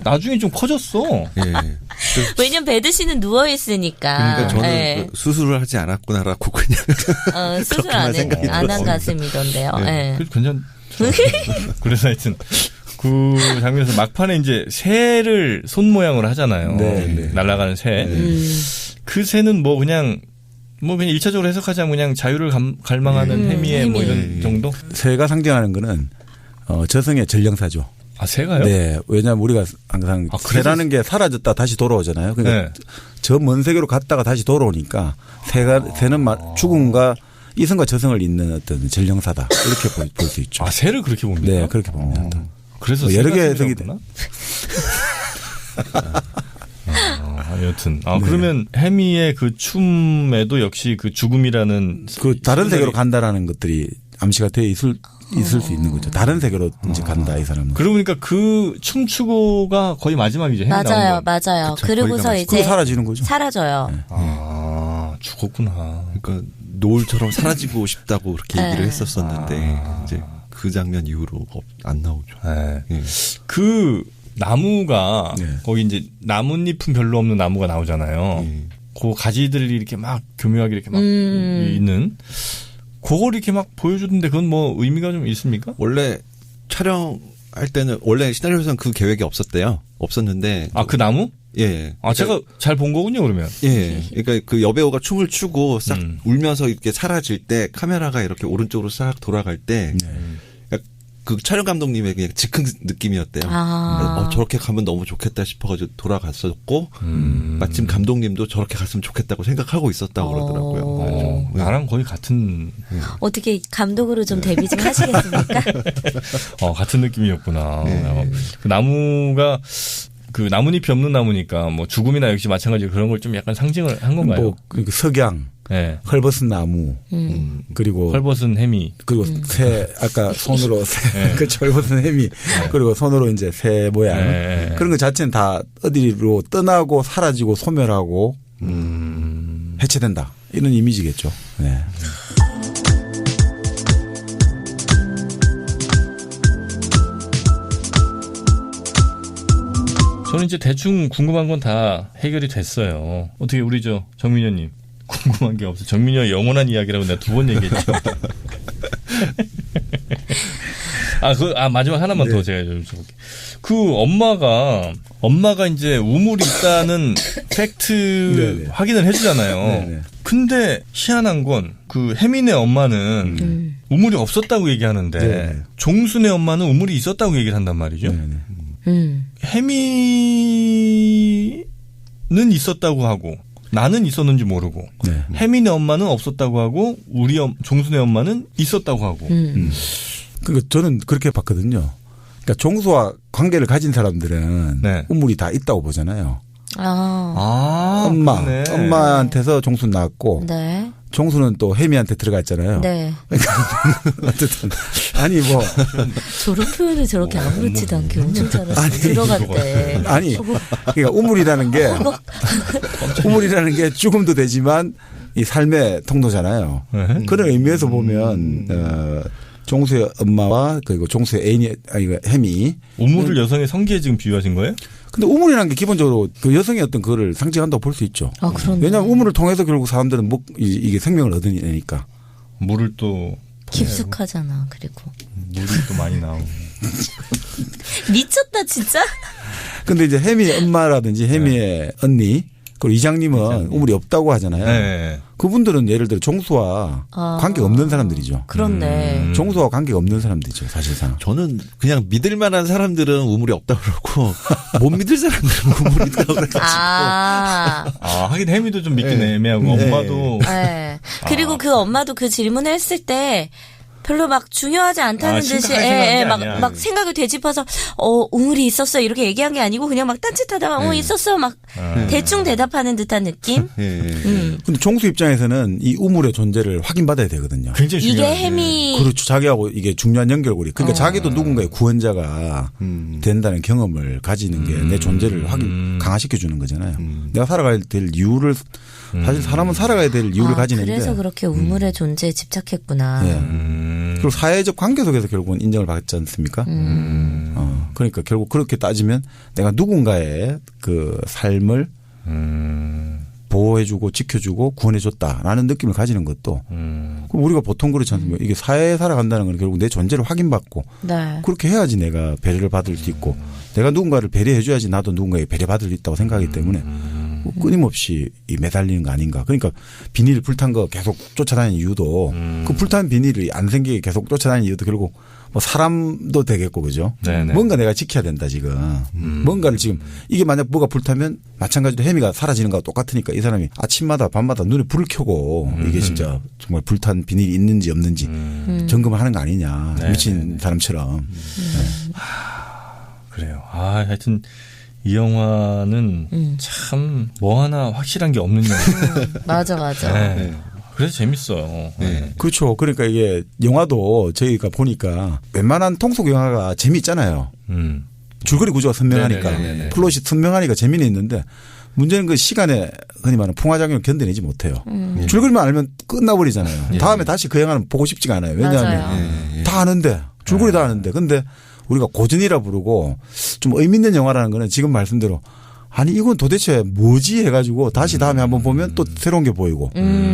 나중에 좀 커졌어. 왜냐면 배드신은 누워 있으니까. 그러니까 저는 그 수술을 하지 않았구나라고 그냥 수술 안 한 가슴이던데요. 그래서 그래서 하여튼 그 장면에서 막판에 이제 새를 손 모양으로 하잖아요. 날아가는 새. 그 새는 뭐 그냥 1차적으로 해석하자면 그냥 자유를 갈망하는 혜미의 뭐 이런 정도? 새가 상징하는 거는 저승의 전령사죠. 아, 새가요? 네. 왜냐하면 우리가 항상 새라는 게 사라졌다 다시 돌아오잖아요. 그러니까 저 먼 세계로 갔다가 다시 돌아오니까 새는 죽음과 이승과 저승을 잇는 어떤 전령사다. 이렇게 볼 수 있죠. 아, 새를 그렇게 봅니까? 네, 그렇게 봅니다. 그래서 여러 개 해석이 되나? 여튼. 그러면 혜미의 그 춤에도 역시 그 죽음이라는 그 다른 세계로 간다라는 것들이 암시가 돼 있을 수 있는 거죠. 다른 세계로 이제 간다 이 사람은. 그러니까 그 춤추고가 거의 마지막이죠. 맞아요. 그쵸, 그러고서 이제 사라지는 거죠. 사라져요. 죽었구나. 그러니까 노을처럼 사라지고 싶다고 그렇게 얘기를 했었었는데 이제 그 장면 이후로 안 나오죠. 그 나무가 거기 이제 나뭇잎은 별로 없는 나무가 나오잖아요. 그 가지들이 이렇게 막 교묘하게 이렇게 막 있는 그걸 이렇게 막 보여주는데 그건 뭐 의미가 좀 있습니까? 원래 촬영할 때는 원래 시나리오에서는 그 계획이 없었는데 그 나무? 예. 그러니까 제가 잘 본 거군요, 그러면. 예. 그러니까 그 여배우가 춤을 추고 싹 울면서 이렇게 사라질 때 카메라가 이렇게 오른쪽으로 싹 돌아갈 때 그 촬영 감독님의 그냥 즉흥 느낌이었대요. 저렇게 가면 너무 좋겠다 싶어가지고 돌아갔었고 마침 감독님도 저렇게 갔으면 좋겠다고 생각하고 있었다고 그러더라고요. 나랑 거의 같은. 어떻게 감독으로 좀 데뷔 좀 하시겠습니까? 같은 느낌이었구나. 그 나무가 그 나뭇잎이 없는 나무니까 뭐 죽음이나 역시 마찬가지로 그런 걸 좀 약간 상징을 한 건가요? 뭐 석양, 헐벗은 나무, 그리고 헐벗은 혜미, 그리고 새 아까 손으로 그 헐벗은 혜미, 그리고 손으로 이제 새 모양 그런 것 자체는 다 어디로 떠나고 사라지고 소멸하고 해체된다 이런 이미지겠죠. 네. 저는 이제 대충 궁금한 건 다 해결이 됐어요. 어떻게 우리 정민여님 궁금한 게 없어요. 정민여의 영원한 이야기라고 내가 2번 얘기했죠. 마지막 하나만 더 제가 여쭤볼게요. 그 엄마가 이제 우물이 있다는 팩트 확인을 해주잖아요. 근데 희한한 건 그 혜민의 엄마는 우물이 없었다고 얘기하는데 종순의 엄마는 우물이 있었다고 얘기를 한단 말이죠. 혜미는 있었다고 하고 나는 있었는지 모르고 혜민의 엄마는 없었다고 하고 우리 종순의 엄마는 있었다고 하고. 그러니까 저는 그렇게 봤거든요. 그러니까 종수와 관계를 가진 사람들은 우물이 다 있다고 보잖아요. 엄마한테서 종수 낳았고 종수는 또 혜미한테 들어갔잖아요. 어쨌든 아니 뭐 저런 표현을 저렇게 아무렇지도 않게 엄청 잘했어. 들어갔대. 그러니까 우물이라는 게 죽음도 되지만 이 삶의 통로잖아요. 그런 의미에서 보면 종수의 엄마와 그리고 종수의 애인이 혜미 우물을 여성의 성기에 지금 비유하신 거예요? 근데 우물이라는 게 기본적으로 그 여성의 어떤 그거를 상징한다고 볼 수 있죠. 그렇네. 왜냐하면 우물을 통해서 결국 사람들은 이게 생명을 얻으니까. 물을 또 깊숙하잖아. 그리고 물이 또 많이 나오고. 미쳤다 진짜. 근데 이제 혜미의 엄마라든지 혜미의 언니 그리고 이장님은 우물이 없다고 하잖아요. 그분들은 예를 들어 종수와 관계가 없는 사람들이죠. 그렇네. 종수와 관계가 없는 사람들이죠. 사실상. 저는 그냥 믿을 만한 사람들은 우물이 없다고 그러고 못 믿을 사람들은 우물이 있다고 그래가지고. 하긴 혜미도 좀 믿긴 애매하고 엄마도. 그리고 그 엄마도 그 질문을 했을 때 별로 막 중요하지 않다는 듯이 막 생각을 되짚어서 우물이 있었어 이렇게 얘기한 게 아니고 그냥 막 딴짓하다가 있었어 막 대충 대답하는 듯한 느낌. 근데 종수 입장에서는 이 우물의 존재를 확인받아야 되거든요. 굉장히 이게 햄이 그렇죠. 자기하고 이게 중요한 연결고리. 그러니까 자기도 누군가의 구원자가 된다는 경험을 가지는 게 내 존재를 강화시켜 주는 거잖아요. 내가 살아가야 될 이유를 사실 사람은 살아가야 될 이유를 가지는데. 그래서 그렇게 우물의 존재에 집착했구나. 그리고 사회적 관계 속에서 결국은 인정을 받지 않습니까? 그러니까 결국 그렇게 따지면 내가 누군가의 그 삶을 보호해주고 지켜주고 구원해줬다라는 느낌을 가지는 것도 그럼 우리가 보통 그렇지 않습니까? 이게 사회에 살아간다는 건 결국 내 존재를 확인받고 그렇게 해야지 내가 배려를 받을 수 있고 내가 누군가를 배려해줘야지 나도 누군가에게 배려받을 수 있다고 생각하기 때문에 끊임없이 매달리는 거 아닌가. 그러니까 비닐 불탄 거 계속 쫓아다니는 이유도 그 불탄 비닐이 안 생기게 계속 쫓아다니는 이유도 결국 뭐 사람도 되겠고 그죠. 네네. 뭔가 내가 지켜야 된다 지금. 뭔가를 지금 이게 만약 뭐가 불타면 마찬가지로 혜미가 사라지는 거와 똑같으니까 이 사람이 아침마다 밤마다 눈에 불을 켜고 이게 진짜 정말 불탄 비닐이 있는지 없는지 점검을 하는 거 아니냐. 네네. 미친 사람처럼. 그래요. 하여튼 이 영화는 참 뭐 하나 확실한 게 없는 영화. 맞아. 네. 그래서 재밌어요. 네. 그렇죠. 그러니까 이게 영화도 저희가 보니까 웬만한 통속 영화가 재미있잖아요. 줄거리 구조가 선명하니까 플롯이 선명하니까 재미는 있는데 문제는 그 시간에 흔히 말하는 풍화작용을 견뎌내지 못해요. 줄거리만 알면 끝나버리잖아요. 다음에 다시 그 영화는 보고 싶지가 않아요. 왜냐하면 다 아는데 줄거리 다 아는데 근데 우리가 고전이라 부르고 좀 의미 있는 영화라는 거는 지금 말씀대로 아니 이건 도대체 뭐지 해가지고 다시 다음에 한번 보면 또 새로운 게 보이고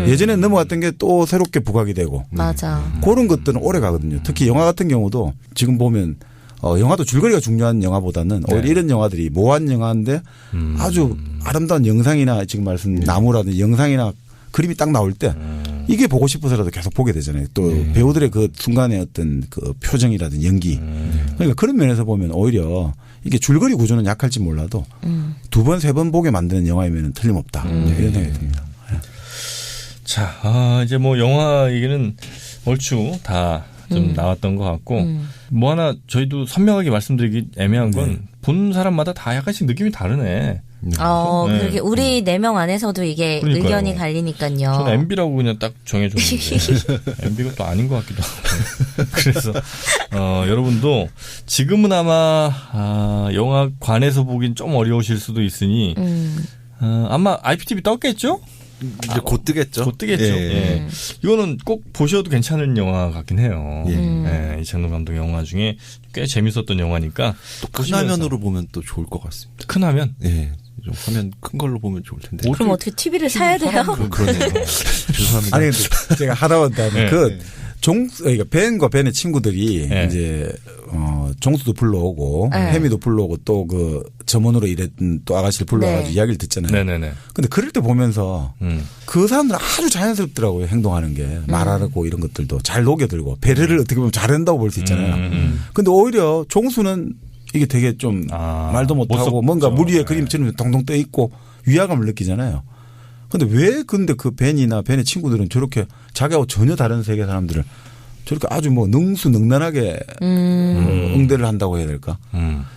예전에 넘어갔던 게 또 새롭게 부각이 되고 맞아. 그런 것들은 오래 가거든요. 특히 영화 같은 경우도 지금 보면 영화도 줄거리가 중요한 영화보다는 오히려 이런 영화들이 모호한 영화인데 아주 아름다운 영상이나 지금 말씀 나무라든지 영상이나 그림이 딱 나올 때 이게 보고 싶어서라도 계속 보게 되잖아요. 또 배우들의 그 순간의 어떤 그 표정이라든지 연기. 그러니까 그런 면에서 보면 오히려 이게 줄거리 구조는 약할지 몰라도 두 번, 세 번 보게 만드는 영화이면 틀림없다. 이런 생각이 듭니다. 자, 이제 뭐 영화 얘기는 얼추 다 좀 나왔던 것 같고 뭐 하나 저희도 선명하게 말씀드리기 애매한 건 본 사람마다 다 약간씩 느낌이 다르네. 그렇게 우리 4명 안에서도 이게 그러니까요. 의견이 갈리니까요. 저는 MB라고 그냥 딱 정해줬는데 MB가 또 아닌 것 같기도 하고. 그래서 여러분도 지금은 아마 영화관에서 보긴 좀 어려우실 수도 있으니 아마 IPTV 떴겠죠? 이제 곧 뜨겠죠. 곧 뜨겠죠. 예. 이거는 꼭 보셔도 괜찮은 영화 같긴 해요. 이창동 감독 영화 중에 꽤 재밌었던 영화니까. 또 큰 화면으로 보면 또 좋을 것 같습니다. 큰 화면? 예. 좀 화면 큰 걸로 보면 좋을 텐데. 그럼 어떻게 TV를 사야 돼요? 그러네요. 죄송합니다. 아니 근데 제가 하다 보니까 그러니까 벤과 벤의 친구들이 이제 종수도 불러오고 혜미도 불러오고 또 그 점원으로 일했던 또 아가씨를 불러가지고 이야기를 듣잖아요. 네네네. 근데 그럴 때 보면서 그 사람들은 아주 자연스럽더라고요. 행동하는 게 말하고 이런 것들도 잘 녹여들고 배려를 어떻게 보면 잘한다고 볼 수 있잖아요. 근데 오히려 종수는 이게 되게 좀 말도 못하고 뭔가 물 위에 그림처럼 동동 떠 있고 위화감을 느끼잖아요. 근데 왜 근데 그 벤이나 벤의 친구들은 저렇게 자기하고 전혀 다른 세계 사람들을 저렇게 아주 뭐 능수능란하게 응대를 한다고 해야 될까?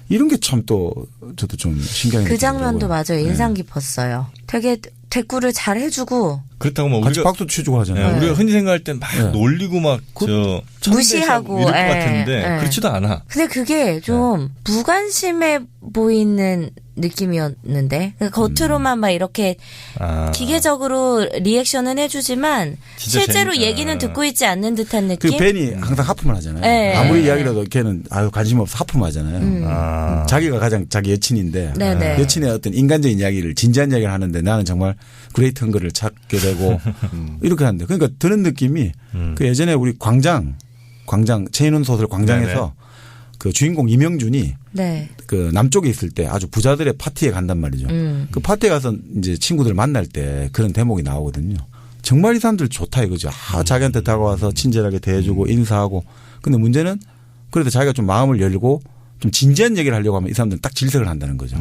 이런 게 참 또 저도 좀 신기하게 그 장면도 맞아요. 인상 깊었어요. 되게 대꾸를 잘 해주고 그렇다고 뭐 같이 박수 치주고 하잖아요. 우리가 흔히 생각할 땐 막 놀리고 막 무시하고 이럴 것 같은데 그렇지도 않아. 근데 그게 좀 무관심해 보이는 느낌이었는데 겉으로만 막 이렇게 기계적으로 리액션은 해주지만 실제로 얘기는 듣고 있지 않는 듯한 느낌. 그 벤이 항상 하품을 하잖아요. 아무리 이야기라도 걔는 관심 없어 하품하잖아요. 자기가 가장 자기 여친인데 여친의 어떤 인간적인 이야기를 진지한 이야기를 하는데 나는 정말 그레이트 헌거를 찾게 되고 이렇게 하는데 그러니까 드는 느낌이 그 예전에 우리 광장 최인훈 소설 광장에서 그 주인공 이명준이 그 남쪽에 있을 때 아주 부자들의 파티에 간단 말이죠. 그 파티에 가서 이제 친구들 만날 때 그런 대목이 나오거든요. 정말 이 사람들 좋다 이거죠. 자기한테 다가와서 친절하게 대해주고 인사하고. 근데 문제는 그래도 자기가 좀 마음을 열고 좀 진지한 얘기를 하려고 하면 이 사람들은 딱 질색을 한다는 거죠.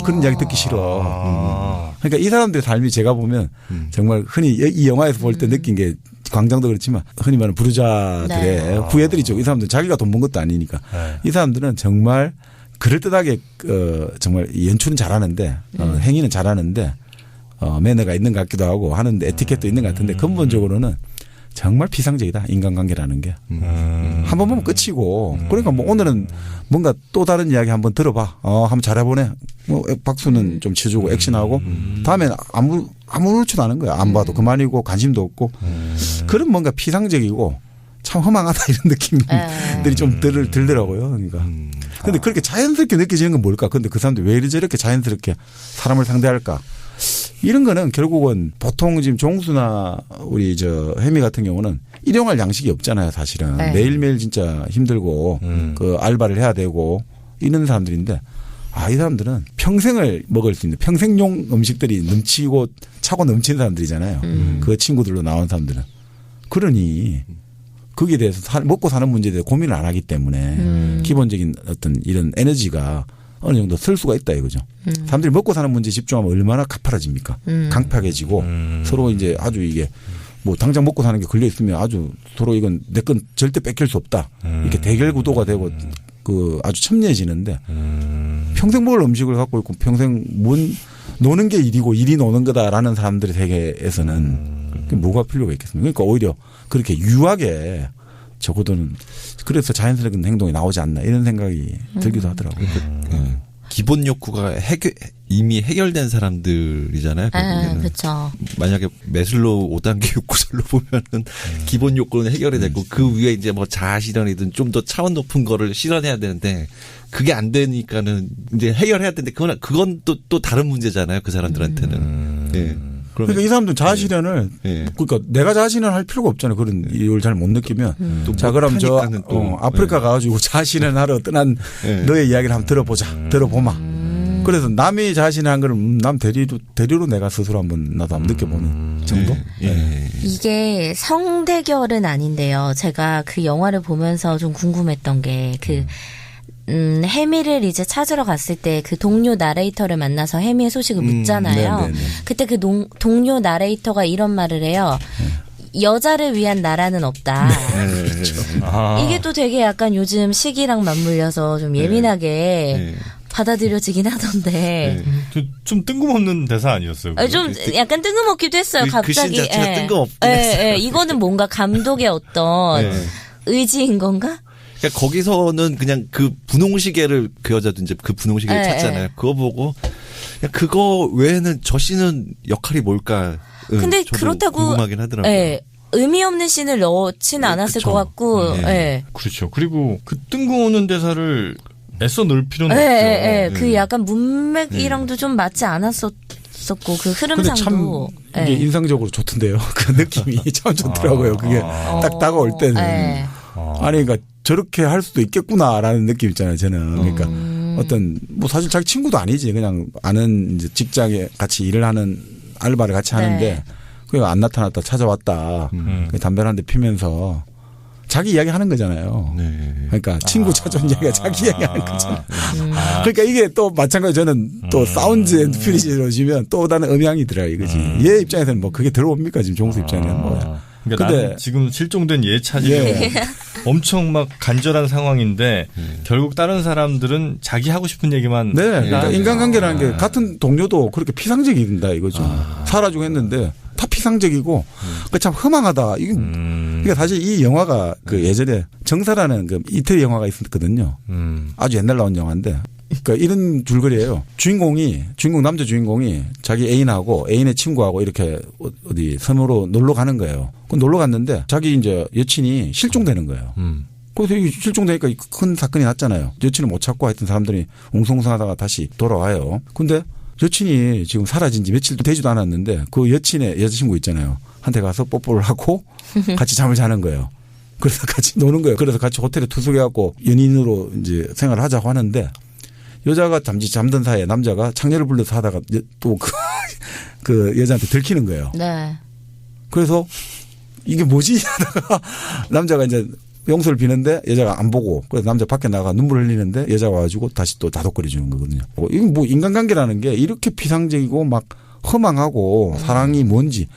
그런 이야기 듣기 싫어. 그러니까 이 사람들의 삶이 제가 보면 정말 흔히 이 영화에서 볼 때 느낀 게 광장도 그렇지만 흔히 말하는 부르자들의 네. 후예들이죠. 이 사람들은 자기가 돈 번 것도 아니니까. 네. 이 사람들은 정말 그럴듯하게 정말 연출은 잘하는데 행위는 잘하는데 매너가 있는 것 같기도 하고 하는데 에티켓도 있는 것 같은데 근본적으로는 정말 비상적이다. 인간관계라는 게. 한 번 보면 끝이고 그러니까 뭐 오늘은 뭔가 또 다른 이야기 한번 들어봐. 한번 잘해보네. 뭐 박수는 좀 쳐주고 액션하고 다음엔 아무렇지도 않은 거야. 안 봐도 그만이고 관심도 없고 그런 뭔가 피상적이고 참 허망하다 이런 느낌들이 좀 들더라고요. 그러니까. 근데 그렇게 자연스럽게 느껴지는 건 뭘까? 근데 그 사람들 왜 이렇게 자연스럽게 사람을 상대할까? 이런 거는 결국은 보통 지금 종수나 우리 혜미 같은 경우는 일용할 양식이 없잖아요, 사실은. 네. 매일매일 진짜 힘들고 그 알바를 해야 되고 이런 사람들인데 이 사람들은 평생을 먹을 수 있는 평생용 음식들이 넘치고 차고 넘치는 사람들이잖아요. 그 친구들로 나온 사람들은. 그러니 거기에 대해서 먹고 사는 문제에 대해 고민을 안 하기 때문에 기본적인 어떤 이런 에너지가 어느 정도 쓸 수가 있다 이거죠. 사람들이 먹고 사는 문제에 집중하면 얼마나 가파라집니까? 강팍해지고 서로 이제 아주 이게 뭐 당장 먹고 사는 게 걸려 있으면 아주 서로 이건 내 건 절대 뺏길 수 없다. 이렇게 대결 구도가 되고 아주 첨예해지는데 평생 먹을 음식을 갖고 있고 평생 노는 게 일이고 일이 노는 거다라는 사람들의 세계에서는 뭐가 필요가 있겠습니까? 그러니까 오히려 그렇게 유하게 적어도는 그래서 자연스러운 행동이 나오지 않나 이런 생각이 들기도 하더라고요. 기본 욕구가 이미 해결된 사람들이잖아요. 그렇죠. 만약에 매슬로우 5단계 욕구설로 보면은 기본 욕구는 해결이 됐고 그 위에 이제 뭐 자아 실현이든 좀 더 차원 높은 거를 실현해야 되는데 그게 되니까는 이제 해결해야 되는데 그건 또 다른 문제잖아요. 그 사람들한테는. 네. 그러니까 이 사람들은 자아 실현을 그러니까 내가 자아 실현을 할 필요가 없잖아요. 그런 이유를 잘 못 느끼면 자 그럼 아프리카 가가지고 자아 실현하러 떠난 너의 이야기를 한번 들어보마. 그래서 남이 자아 실현한 걸 남 대리로 내가 스스로 나도 한번 느껴보는 정도. 이게 성대결은 아닌데요. 제가 그 영화를 보면서 좀 궁금했던 게 혜미를 이제 찾으러 갔을 때 그 동료 나레이터를 만나서 혜미의 소식을 묻잖아요. 그때 그 동료 나레이터가 이런 말을 해요. 여자를 위한 나라는 없다. 그렇죠. 이게 또 되게 약간 요즘 시기랑 맞물려서 좀 예민하게 받아들여지긴 하던데. 좀 뜬금없는 대사 아니었어요? 좀 약간 뜬금없기도 했어요. 갑자기. 그 씬 자체가 뜬금없긴 했어요. 이거는 뭔가 감독의 어떤 의지인 건가? 그러니까 거기서는 그냥 그 분홍시계를 그 여자도 이제 그 분홍시계를 찾잖아요. 그거 보고 그거 외에는 저 씨는 역할이 뭘까? 근데 그렇다고 궁금하긴 하더라고요. 의미 없는 씬을 넣지는 않았을 것 같고. 그렇죠. 그리고 그 뜬금없는 대사를 애써 넣을 필요는 없죠. 그 약간 문맥이랑도 좀 맞지 않았었고 그 흐름상도. 참 이게 인상적으로 좋던데요. 그 느낌이 참 좋더라고요. 그게 딱 다가올 때는. 아니 그러니까 저렇게 할 수도 있겠구나라는 느낌 있잖아요. 저는 그러니까 어떤 뭐 사실 자기 친구도 아니지 그냥 아는 이제 직장에 같이 일을 하는 알바를 같이 하는데 그게 안 나타났다 찾아왔다 담배를 한 대 피면서 자기 이야기 하는 거잖아요. 그러니까 친구 찾아온 이야기가 자기 이야기 하는 거잖아요. 그러니까 이게 또 마찬가지 저는 또 사운드 앤드 퓨리지로 지면 또 다른 음향이 들어요 이거지. 얘 입장에서는 뭐 그게 들어옵니까 지금 종수 입장에는 뭐야. 그러니까 나는 지금 실종된 얘 찾으려고 엄청 막 간절한 상황인데 결국 다른 사람들은 자기 하고 싶은 얘기만. 그러니까 인간관계라는 게 같은 동료도 그렇게 피상적이다 이거죠. 살아주고 했는데 다 피상적이고 그러니까 참 허망하다. 그러니까 사실 이 영화가 그 예전에 정사라는 그 이태리 영화가 있었거든요. 아주 옛날 나온 영화인데. 그러니까 이런 줄거리예요. 남자 주인공이 자기 애인하고 애인의 친구하고 이렇게 어디 섬으로 놀러 가는 거예요. 그 놀러 갔는데 자기 이제 여친이 실종되는 거예요. 그래서 실종되니까 큰 사건이 났잖아요. 여친을 못 찾고 하여튼 사람들이 웅성웅성하다가 다시 돌아와요. 근데 여친이 지금 사라진 지 며칠도 되지도 않았는데 그 여친의 여자친구 있잖아요. 한테 가서 뽀뽀를 하고 같이 잠을 자는 거예요. 그래서 같이 노는 거예요. 그래서 같이 호텔에 투숙해갖고 연인으로 이제 생활을 하자고 하는데 여자가 잠든 사이에 남자가 창녀를 불러서 하다가 또 그 여자한테 들키는 거예요. 그래서 이게 뭐지 하다가 남자가 이제 용서를 비는데 여자가 안 보고 그래서 남자 밖에 나가 눈물 흘리는데 여자가 와가지고 다시 또 다독거려 주는 거거든요. 이건 뭐 인간관계라는 게 이렇게 피상적이고 막 허망하고 사랑이 뭔지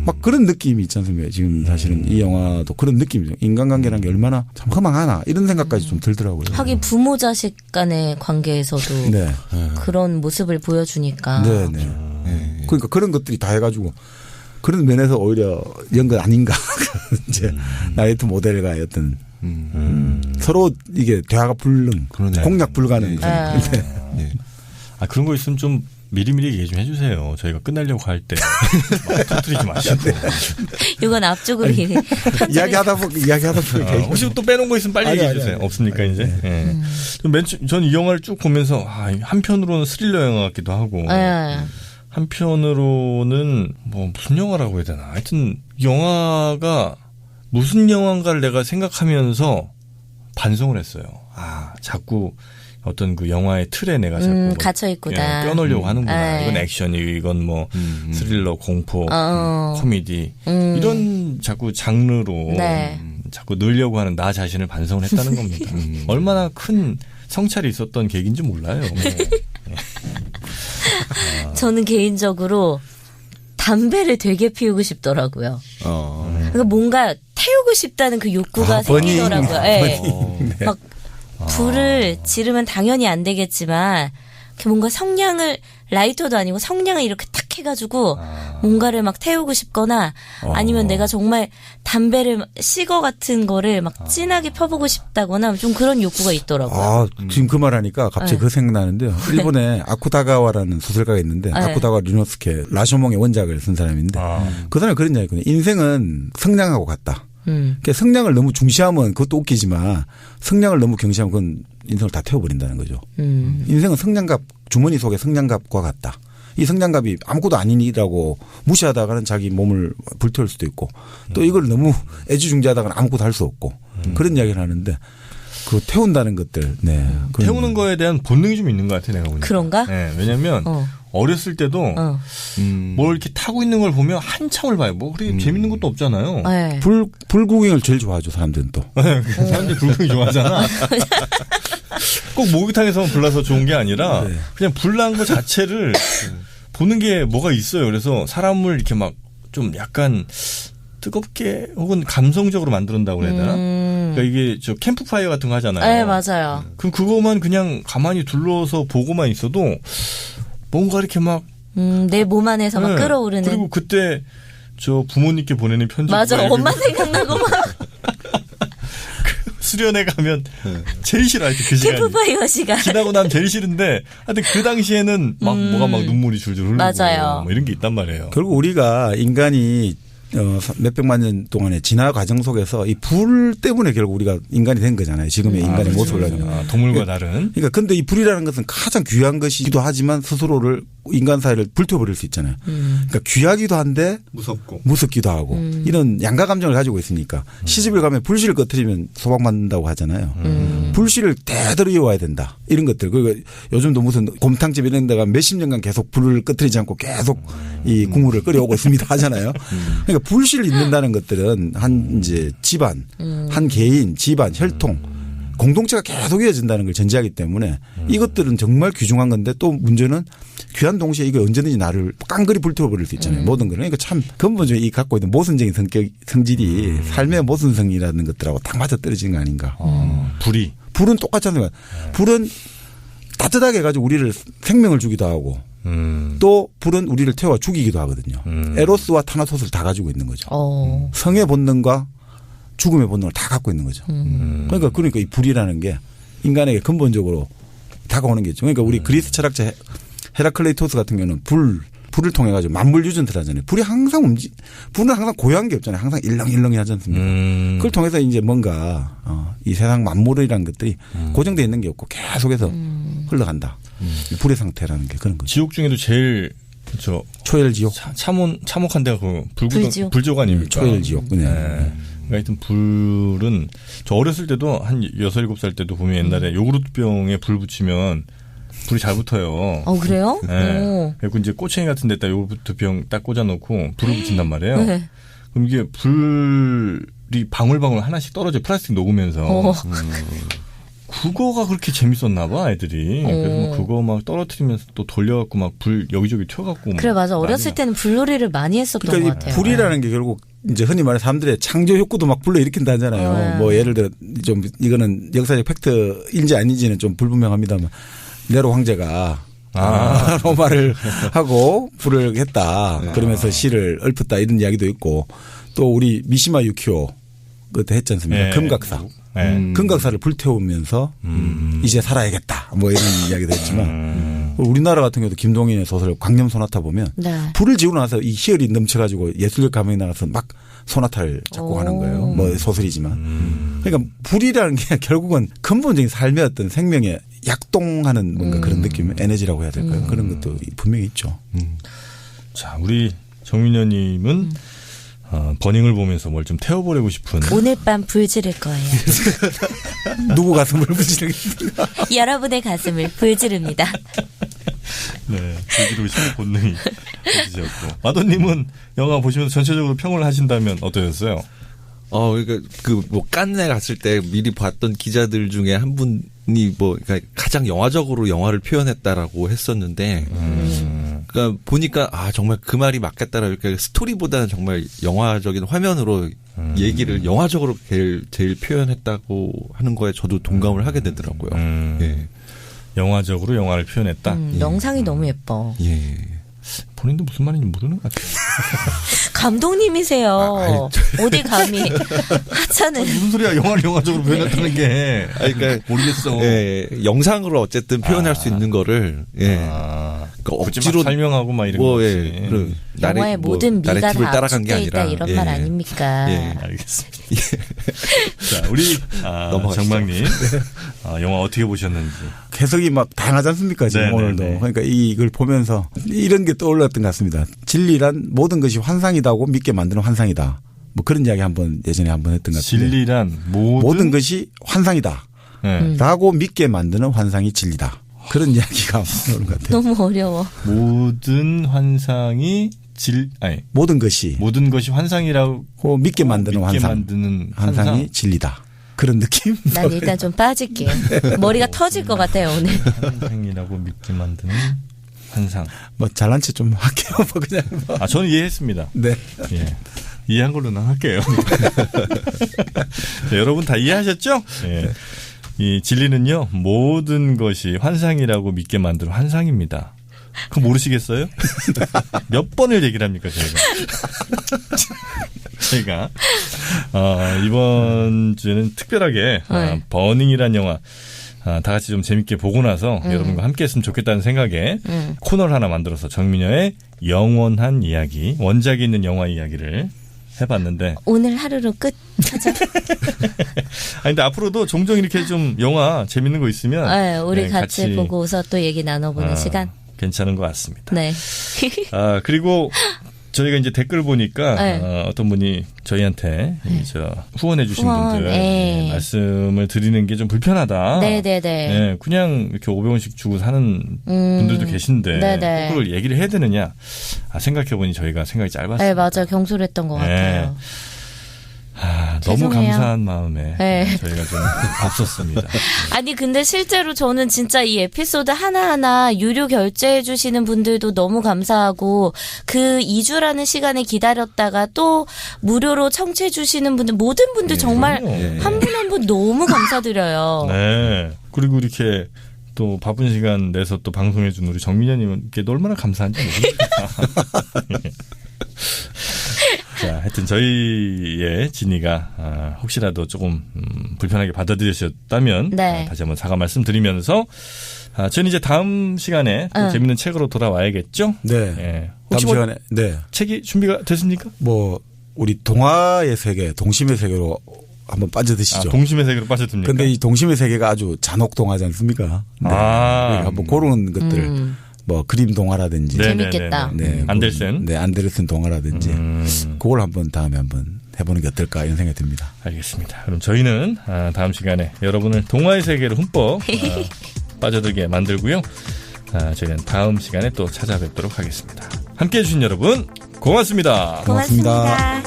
막 그런 느낌이 있지 않습니까? 지금 사실은 이 영화도 그런 느낌이죠. 인간관계라는 게 얼마나 참 허망하나 이런 생각까지 좀 들더라고요. 하긴 부모 자식 간의 관계에서도 네. 그런 모습을 보여주니까. 네. 그러니까 그런 것들이 다 해가지고 그런 면에서 오히려 연극 아닌가. 이제 나이트 모델과의 어떤 서로 이게 대화가 불능, 공략 불가능. 네. 아 그런 거 있으면 좀 미리미리 얘기 좀 해주세요. 저희가 끝내려고 할 때 터뜨리지 마시고. 이건 앞쪽으로 이야기하다 보니까 혹시 또 빼놓은 거 있으면 빨리 얘기해 주세요. 없습니까 이제? 네. 전 이 영화를 쭉 보면서 한편으로는 스릴러 영화 같기도 하고 한편으로는 뭐 무슨 영화라고 해야 되나. 하여튼 영화가 무슨 영화인가를 내가 생각하면서 반성을 했어요. 자꾸 어떤 그 영화의 틀에 내가 자꾸 갇혀 있구나. 껴넣으려고 하는구나. 이건 액션이고 이건 뭐 스릴러, 공포, 코미디 이런 자꾸 장르로 자꾸 넣으려고 하는 나 자신을 반성을 했다는 겁니다. 얼마나 큰 성찰이 있었던 계기인지 몰라요. 저는 개인적으로 담배를 되게 피우고 싶더라고요. 그러니까 뭔가 태우고 싶다는 그 욕구가 생기더라고요. 막 불을 지르면 당연히 안 되겠지만 뭔가 성냥을 라이터도 아니고 성냥을 이렇게 탁 해가지고 뭔가를 막 태우고 싶거나 아니면 내가 정말 담배를 시거 같은 거를 막 진하게 펴보고 싶다거나 좀 그런 욕구가 있더라고요. 지금 그 말하니까 갑자기 그 생각나는데요. 일본에 아쿠다가와라는 소설가가 있는데 아쿠다가 류노스케 라쇼몽의 원작을 쓴 사람인데 그 사람이 그런 이야기거든요. 인생은 성냥하고 같다. 그러니까 성냥을 너무 중시하면 그것도 웃기지만 성냥을 너무 경시하면 그건 인생을 다 태워버린다는 거죠. 인생은 성냥갑 주머니 속의 성냥갑과 같다. 이 성냥갑이 아무것도 아니라고 무시하다가는 자기 몸을 불태울 수도 있고 또 이걸 너무 애지중지하다가는 아무것도 할 수 없고 그런 이야기를 하는데 그 태운다는 것들. 태우는 거에 대한 본능이 좀 있는 것 같아요. 내가 보니까. 그런가? 네, 왜냐하면 어렸을 때도 뭘 이렇게 타고 있는 걸 보면 한참을 봐요. 뭐 그렇게 재밌는 것도 없잖아요. 불구경을 제일 좋아하죠. 사람들은 또. 사람들이 불구경 좋아하잖아. 꼭 목욕탕에서만 불나서 좋은 게 아니라 그냥 불난 거 자체를 보는 게 뭐가 있어요. 그래서 사람을 이렇게 막 좀 약간 뜨겁게 혹은 감성적으로 만든다고 그래야 되나? 그러니까 이게 저 캠프파이어 같은 거 하잖아요. 네, 맞아요. 그럼 그거만 그냥 가만히 둘러서 보고만 있어도 뭔가 이렇게 막 내 몸 안에서 막 끌어오르는. 그리고 그때 저 부모님께 보내는 편지. 맞아. 엄마 생각나고 막. 수련회 가면 제일 싫어. 그 시간이. 캠프파이어 시간. 지나고 나면 제일 싫은데 하여튼 그 당시에는 막 뭐가 막 눈물이 줄줄 흐르고 맞아요. 뭐 이런 게 있단 말이에요. 결국 우리가 인간이 몇백만 년 동안의 진화 과정 속에서 이 불 때문에 결국 우리가 인간이 된 거잖아요. 지금의 인간의 모습을 가지고. 동물과 다른. 그러니까 근데 이 불이라는 것은 가장 귀한 것이기도 하지만 스스로를 인간 사회를 불태워버릴 수 있잖아요. 그러니까 귀하기도 한데 무섭기도 하고 이런 양가 감정을 가지고 있으니까 시집을 가면 불씨를 꺼뜨리면 소박맞는다고 하잖아요. 불씨를 대대로 이어와야 된다. 이런 것들. 그리고 요즘도 무슨 곰탕집 이런 데가 몇십 년간 계속 불을 꺼뜨리지 않고 계속 이 국물을 끓여오고 있습니다 하잖아요. 그러니까 불씨를 잇는다는 것들은 한 이제 집안, 한 개인, 집안, 혈통, 공동체가 계속 이어진다는 걸 전제하기 때문에 이것들은 정말 귀중한 건데 또 문제는 귀한 동시에 이거 언제든지 나를 깡그리 불태워버릴 수 있잖아요. 모든 걸. 그러니까 참 근본적으로 이 갖고 있는 모순적인 성질이 삶의 모순성이라는 것들하고 딱 맞아떨어지는 거 아닌가. 불은 똑같지 않습니까? 불은 따뜻하게 해가지고 우리를 생명을 주기도 하고 또 불은 우리를 태워 죽이기도 하거든요. 에로스와 타나토스를 다 가지고 있는 거죠. 성의 본능과 죽음의 본능을 다 갖고 있는 거죠. 그러니까 이 불이라는 게 인간에게 근본적으로 다가오는 게 있죠. 그러니까 우리 그리스 철학자 헤라클레이토스 같은 경우는 불을 통해 가지고 만물유전을 하잖아요. 불은 항상 고요한 게 없잖아요. 항상 일렁일렁이 하지 않습니까? 그걸 통해서 이제 뭔가 이 세상 만물이라는 것들이 고정되어 있는 게 없고 계속해서 흘러간다. 불의 상태라는 게 그런 거죠. 지옥 중에도 제일 초열지옥. 참혹한 데가 그 불지옥 아닙니까? 초열지옥. 하여튼 불은 저 어렸을 때도 한 6, 7살 때도 보면 옛날에 요구르트병에 불 붙이면 불이 잘 붙어요. 그래요? 네. 그리고 이제 꼬챙이 같은 데다 요구르트병 딱 꽂아놓고 불을 붙인단 말이에요. 그럼 이게 불이 방울방울 하나씩 떨어져 플라스틱 녹으면서 그거가 그렇게 재밌었나 봐, 애들이. 그래서 뭐 그거 막 떨어뜨리면서 또 돌려갖고 막 불 여기저기 튀어갖고. 그래, 맞아. 어렸을 때는 불놀이를 많이 했었던 그러니까 것 같아요. 불이라는 게 결국 이제 흔히 말해 사람들의 창조 욕구도 막 불러일으킨다잖아요. 뭐 예를 들어 좀 이거는 역사적 팩트인지 아닌지는 좀 불분명합니다만 네로 황제가 로마를 하고 불을 했다. 그러면서 시를 읊었다 이런 이야기도 있고 또 우리 미시마 유키오 그때 했지 않습니까? 금각사. 금각사를 불태우면서 이제 살아야겠다. 뭐 이런 이야기도 했지만 우리나라 같은 경우도 김동인의 소설 광념소나타 보면 불을 지우고 나서 이 희열이 넘쳐가지고 예술적 감흥이 나가서 막 소나타를 작곡하는 거예요. 뭐 소설이지만. 그러니까 불이라는 게 결국은 근본적인 삶의 어떤 생명에 약동하는 뭔가 그런 느낌, 에너지라고 해야 될까요? 그런 것도 분명히 있죠. 자, 우리 정민여님은 버닝을 보면서 뭘 좀 태워보려고 싶은. 오늘 밤 불 지를 거예요. 누구 가슴을 불 지르겠습니까? 여러분의 가슴을 불 지릅니다. 네, 불 지르고 싶은 본능이 있으셨고. 마도님은 영화 보시면서 전체적으로 평을 하신다면 어떠셨어요? 그러니까 뭐 깐네 갔을 때 미리 봤던 기자들 중에 한 분이 뭐 그러니까 가장 영화적으로 영화를 표현했다라고 했었는데, 그러니까 보니까 정말 그 말이 맞겠다라 이렇게 스토리보다는 정말 영화적인 화면으로 얘기를 영화적으로 제일 표현했다고 하는 거에 저도 동감을 하게 되더라고요. 예. 영화적으로 영화를 표현했다. 영상이 너무 예뻐. 예. 본인도 무슨 말인지 모르는 것 같아요. 감독님이세요. 어디 감히 하찮은. 무슨 소리야? 영화를 영화적으로 표현했다는 게. 그러니까 모르겠어. 예, 영상으로 어쨌든 표현할 수 있는 거를 억지로 설명하고 막 이런 거. 영화의 모든 미가 다 따라간 게 아니라 이런 말 아닙니까? 예, 알겠습니다. 자, 우리 정박님 영화 어떻게 보셨는지. 해석이 막 다양하지 않습니까? 지금 오늘도. 그러니까 이걸 보면서 이런 게 떠올랐던 것 같습니다. 진리란 모든 것이 환상이다고 믿게 만드는 환상이다. 뭐 그런 이야기 예전에 한번 했던 것 같은데. 진리란 모든 것이 환상이다. 라고 믿게 만드는 환상이 진리다. 그런 이야기가 나오는 것 같아요. 너무 어려워. 모든 환상이 모든 것이 환상이라고 믿게 만드는 환상이 진리다. 그런 느낌? 난 일단 좀 빠질게. 머리가 터질 것 같아요 오늘. 환상이라고 믿게 만드는 환상. 뭐 잘난 체 좀 할게요. 뭐 그냥. 저는 이해했습니다. 네. 예. 이해한 걸로 난 할게요. 자, 여러분 다 이해하셨죠? 예. 이 진리는요 모든 것이 환상이라고 믿게 만드는 환상입니다. 그거 모르시겠어요? 몇 번을 얘기를 합니까 저희가 이번 주에는 특별하게 버닝이란 영화 다 같이 좀 재밌게 보고 나서 여러분과 함께 했으면 좋겠다는 생각에 코너를 하나 만들어서 정민여의 영원한 이야기, 원작이 있는 영화 이야기를 해봤는데 오늘 하루로 끝 하자. 근데 앞으로도 종종 이렇게 좀 영화 재밌는 거 있으면 우리 같이 보고서 또 얘기 나눠보는 시간 괜찮은 것 같습니다. 네. 그리고 저희가 이제 댓글 보니까 어떤 분이 저희한테 후원해 주신 분들 말씀을 드리는 게 좀 불편하다. 네네네. 그냥 이렇게 500원씩 주고 사는 분들도 계신데 그걸 얘기를 해야 되느냐 생각해보니 저희가 생각이 짧았어요. 네, 맞아요. 경솔했던 것 같아요. 너무 감사한 마음에 저희가 좀 앞섰습니다. 아니 근데 실제로 저는 진짜 이 에피소드 하나하나 유료 결제해 주시는 분들도 너무 감사하고 그 2주라는 시간에 기다렸다가 또 무료로 청취해 주시는 분들 모든 분들 정말 한 분 한 분 너무 감사드려요. 네. 그리고 이렇게 또 바쁜 시간 내서 또 방송해 준 우리 정민여님께 얼마나 감사한지 모르겠다. 자, 하여튼 저희의 진이가 혹시라도 조금 불편하게 받아들이셨다면 다시 한번 사과 말씀드리면서 저는 이제 다음 시간에 또 재밌는 책으로 돌아와야겠죠? 네. 다음 시간에 책이 준비가 됐습니까? 뭐 우리 동화의 세계, 동심의 세계로 한번 빠져드시죠. 동심의 세계로 빠져듭니까? 근데 이 동심의 세계가 아주 잔혹동화지 않습니까? 한번 그런 것들. 뭐 그림 동화라든지 재밌겠다. 안델센. 안데르센 동화라든지 그걸 다음에 한번 해보는 게 어떨까 이런 생각이 듭니다. 알겠습니다. 그럼 저희는 다음 시간에 여러분을 동화의 세계로 흠뻑 빠져들게 만들고요. 저희는 다음 시간에 또 찾아뵙도록 하겠습니다. 함께해 주신 여러분 고맙습니다. 고맙습니다.